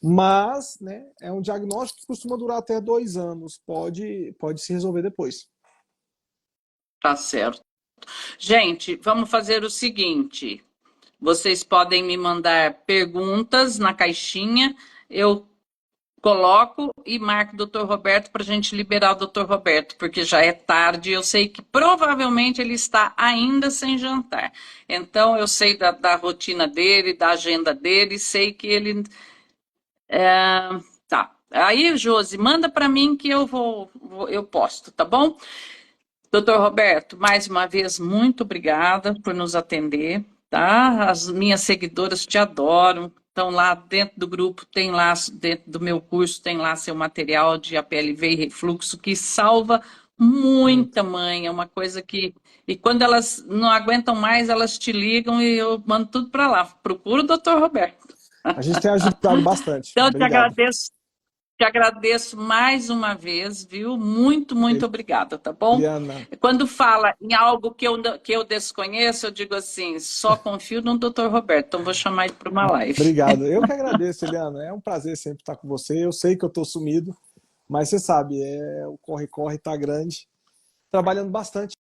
S2: mas, né, é um diagnóstico que costuma durar até 2 anos, pode se resolver depois.
S1: Tá certo. Gente, vamos fazer o seguinte: vocês podem me mandar perguntas na caixinha, eu coloco e marco o doutor Roberto para a gente liberar o doutor Roberto, porque já é tarde, eu sei que provavelmente ele está ainda sem jantar. Então, eu sei da rotina dele, da agenda dele, sei que ele. Tá. Aí, Josi, manda para mim que eu posto, tá bom? Doutor Roberto, mais uma vez, muito obrigada por nos atender, tá? As minhas seguidoras te adoram, estão lá dentro do grupo, tem lá, dentro do meu curso, tem lá seu material de APLV e refluxo, que salva muita
S2: Muito.
S1: mãe, é uma coisa que... E quando elas não aguentam mais, elas te ligam e eu mando tudo para lá. Procura o doutor Roberto.
S2: A gente tem ajudado bastante.
S1: Então,
S2: Obrigado.
S1: te agradeço mais uma vez, viu? Muito, muito obrigada, tá bom?
S2: Eliana,
S1: Quando fala em algo que eu desconheço, eu digo assim, só confio no Dr. Roberto, então vou chamar ele para uma live.
S2: obrigado. Eu que agradeço, Eliana. É um prazer sempre estar com você. Eu sei que eu estou sumido, mas você sabe, o corre-corre está grande. Trabalhando bastante,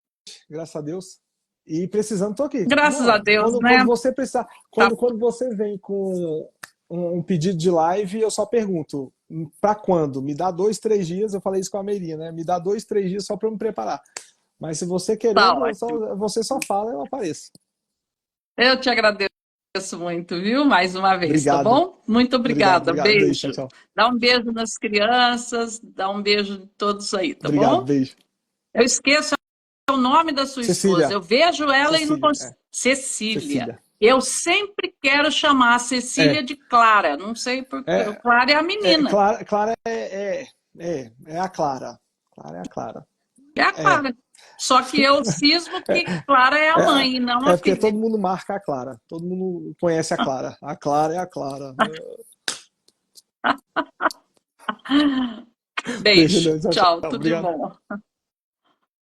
S2: graças a Deus. E precisando, estou aqui.
S1: Graças a
S2: Não,
S1: Deus,
S2: quando
S1: né?
S2: você precisar,
S1: Tá,
S2: quando você vem com um pedido de live, eu só pergunto, para quando? Me dá 2, 3 dias, eu falei isso com a Meirinha, né? Me dá 2, 3 dias só para eu me preparar. Mas se você
S1: tá
S2: querendo,
S1: ótimo.
S2: você só fala, eu apareço.
S1: Eu te agradeço muito, viu? Mais uma vez, tá
S2: Obrigado.
S1: bom? Muito
S2: Obrigado,
S1: obrigada.
S2: obrigado. Beijo, tchau,
S1: Beijo.
S2: tchau.
S1: Dá um beijo nas crianças, dá um beijo em todos aí, tá
S2: Obrigado,
S1: bom?
S2: beijo.
S1: Eu esqueço o nome da sua esposa.
S2: Cecília,
S1: Eu vejo ela e não
S2: Cecília,
S1: consigo. Cecília.
S2: Cecília.
S1: Eu sempre quero chamar a Cecília
S2: É,
S1: de Clara. Não sei porquê.
S2: é,
S1: Clara é a menina.
S2: Clara é a Clara. Clara é a Clara.
S1: É a
S2: É,
S1: Clara. Só que eu cismo que Clara é a mãe e não a
S2: é porque
S1: filha.
S2: todo mundo marca a Clara. Todo mundo conhece a Clara. A Clara é a Clara. Beijo,
S1: Beijo.
S2: Leandro. Tchau,
S1: Tchau.
S2: tchau.
S1: Tudo de
S2: Obrigado.
S1: bom.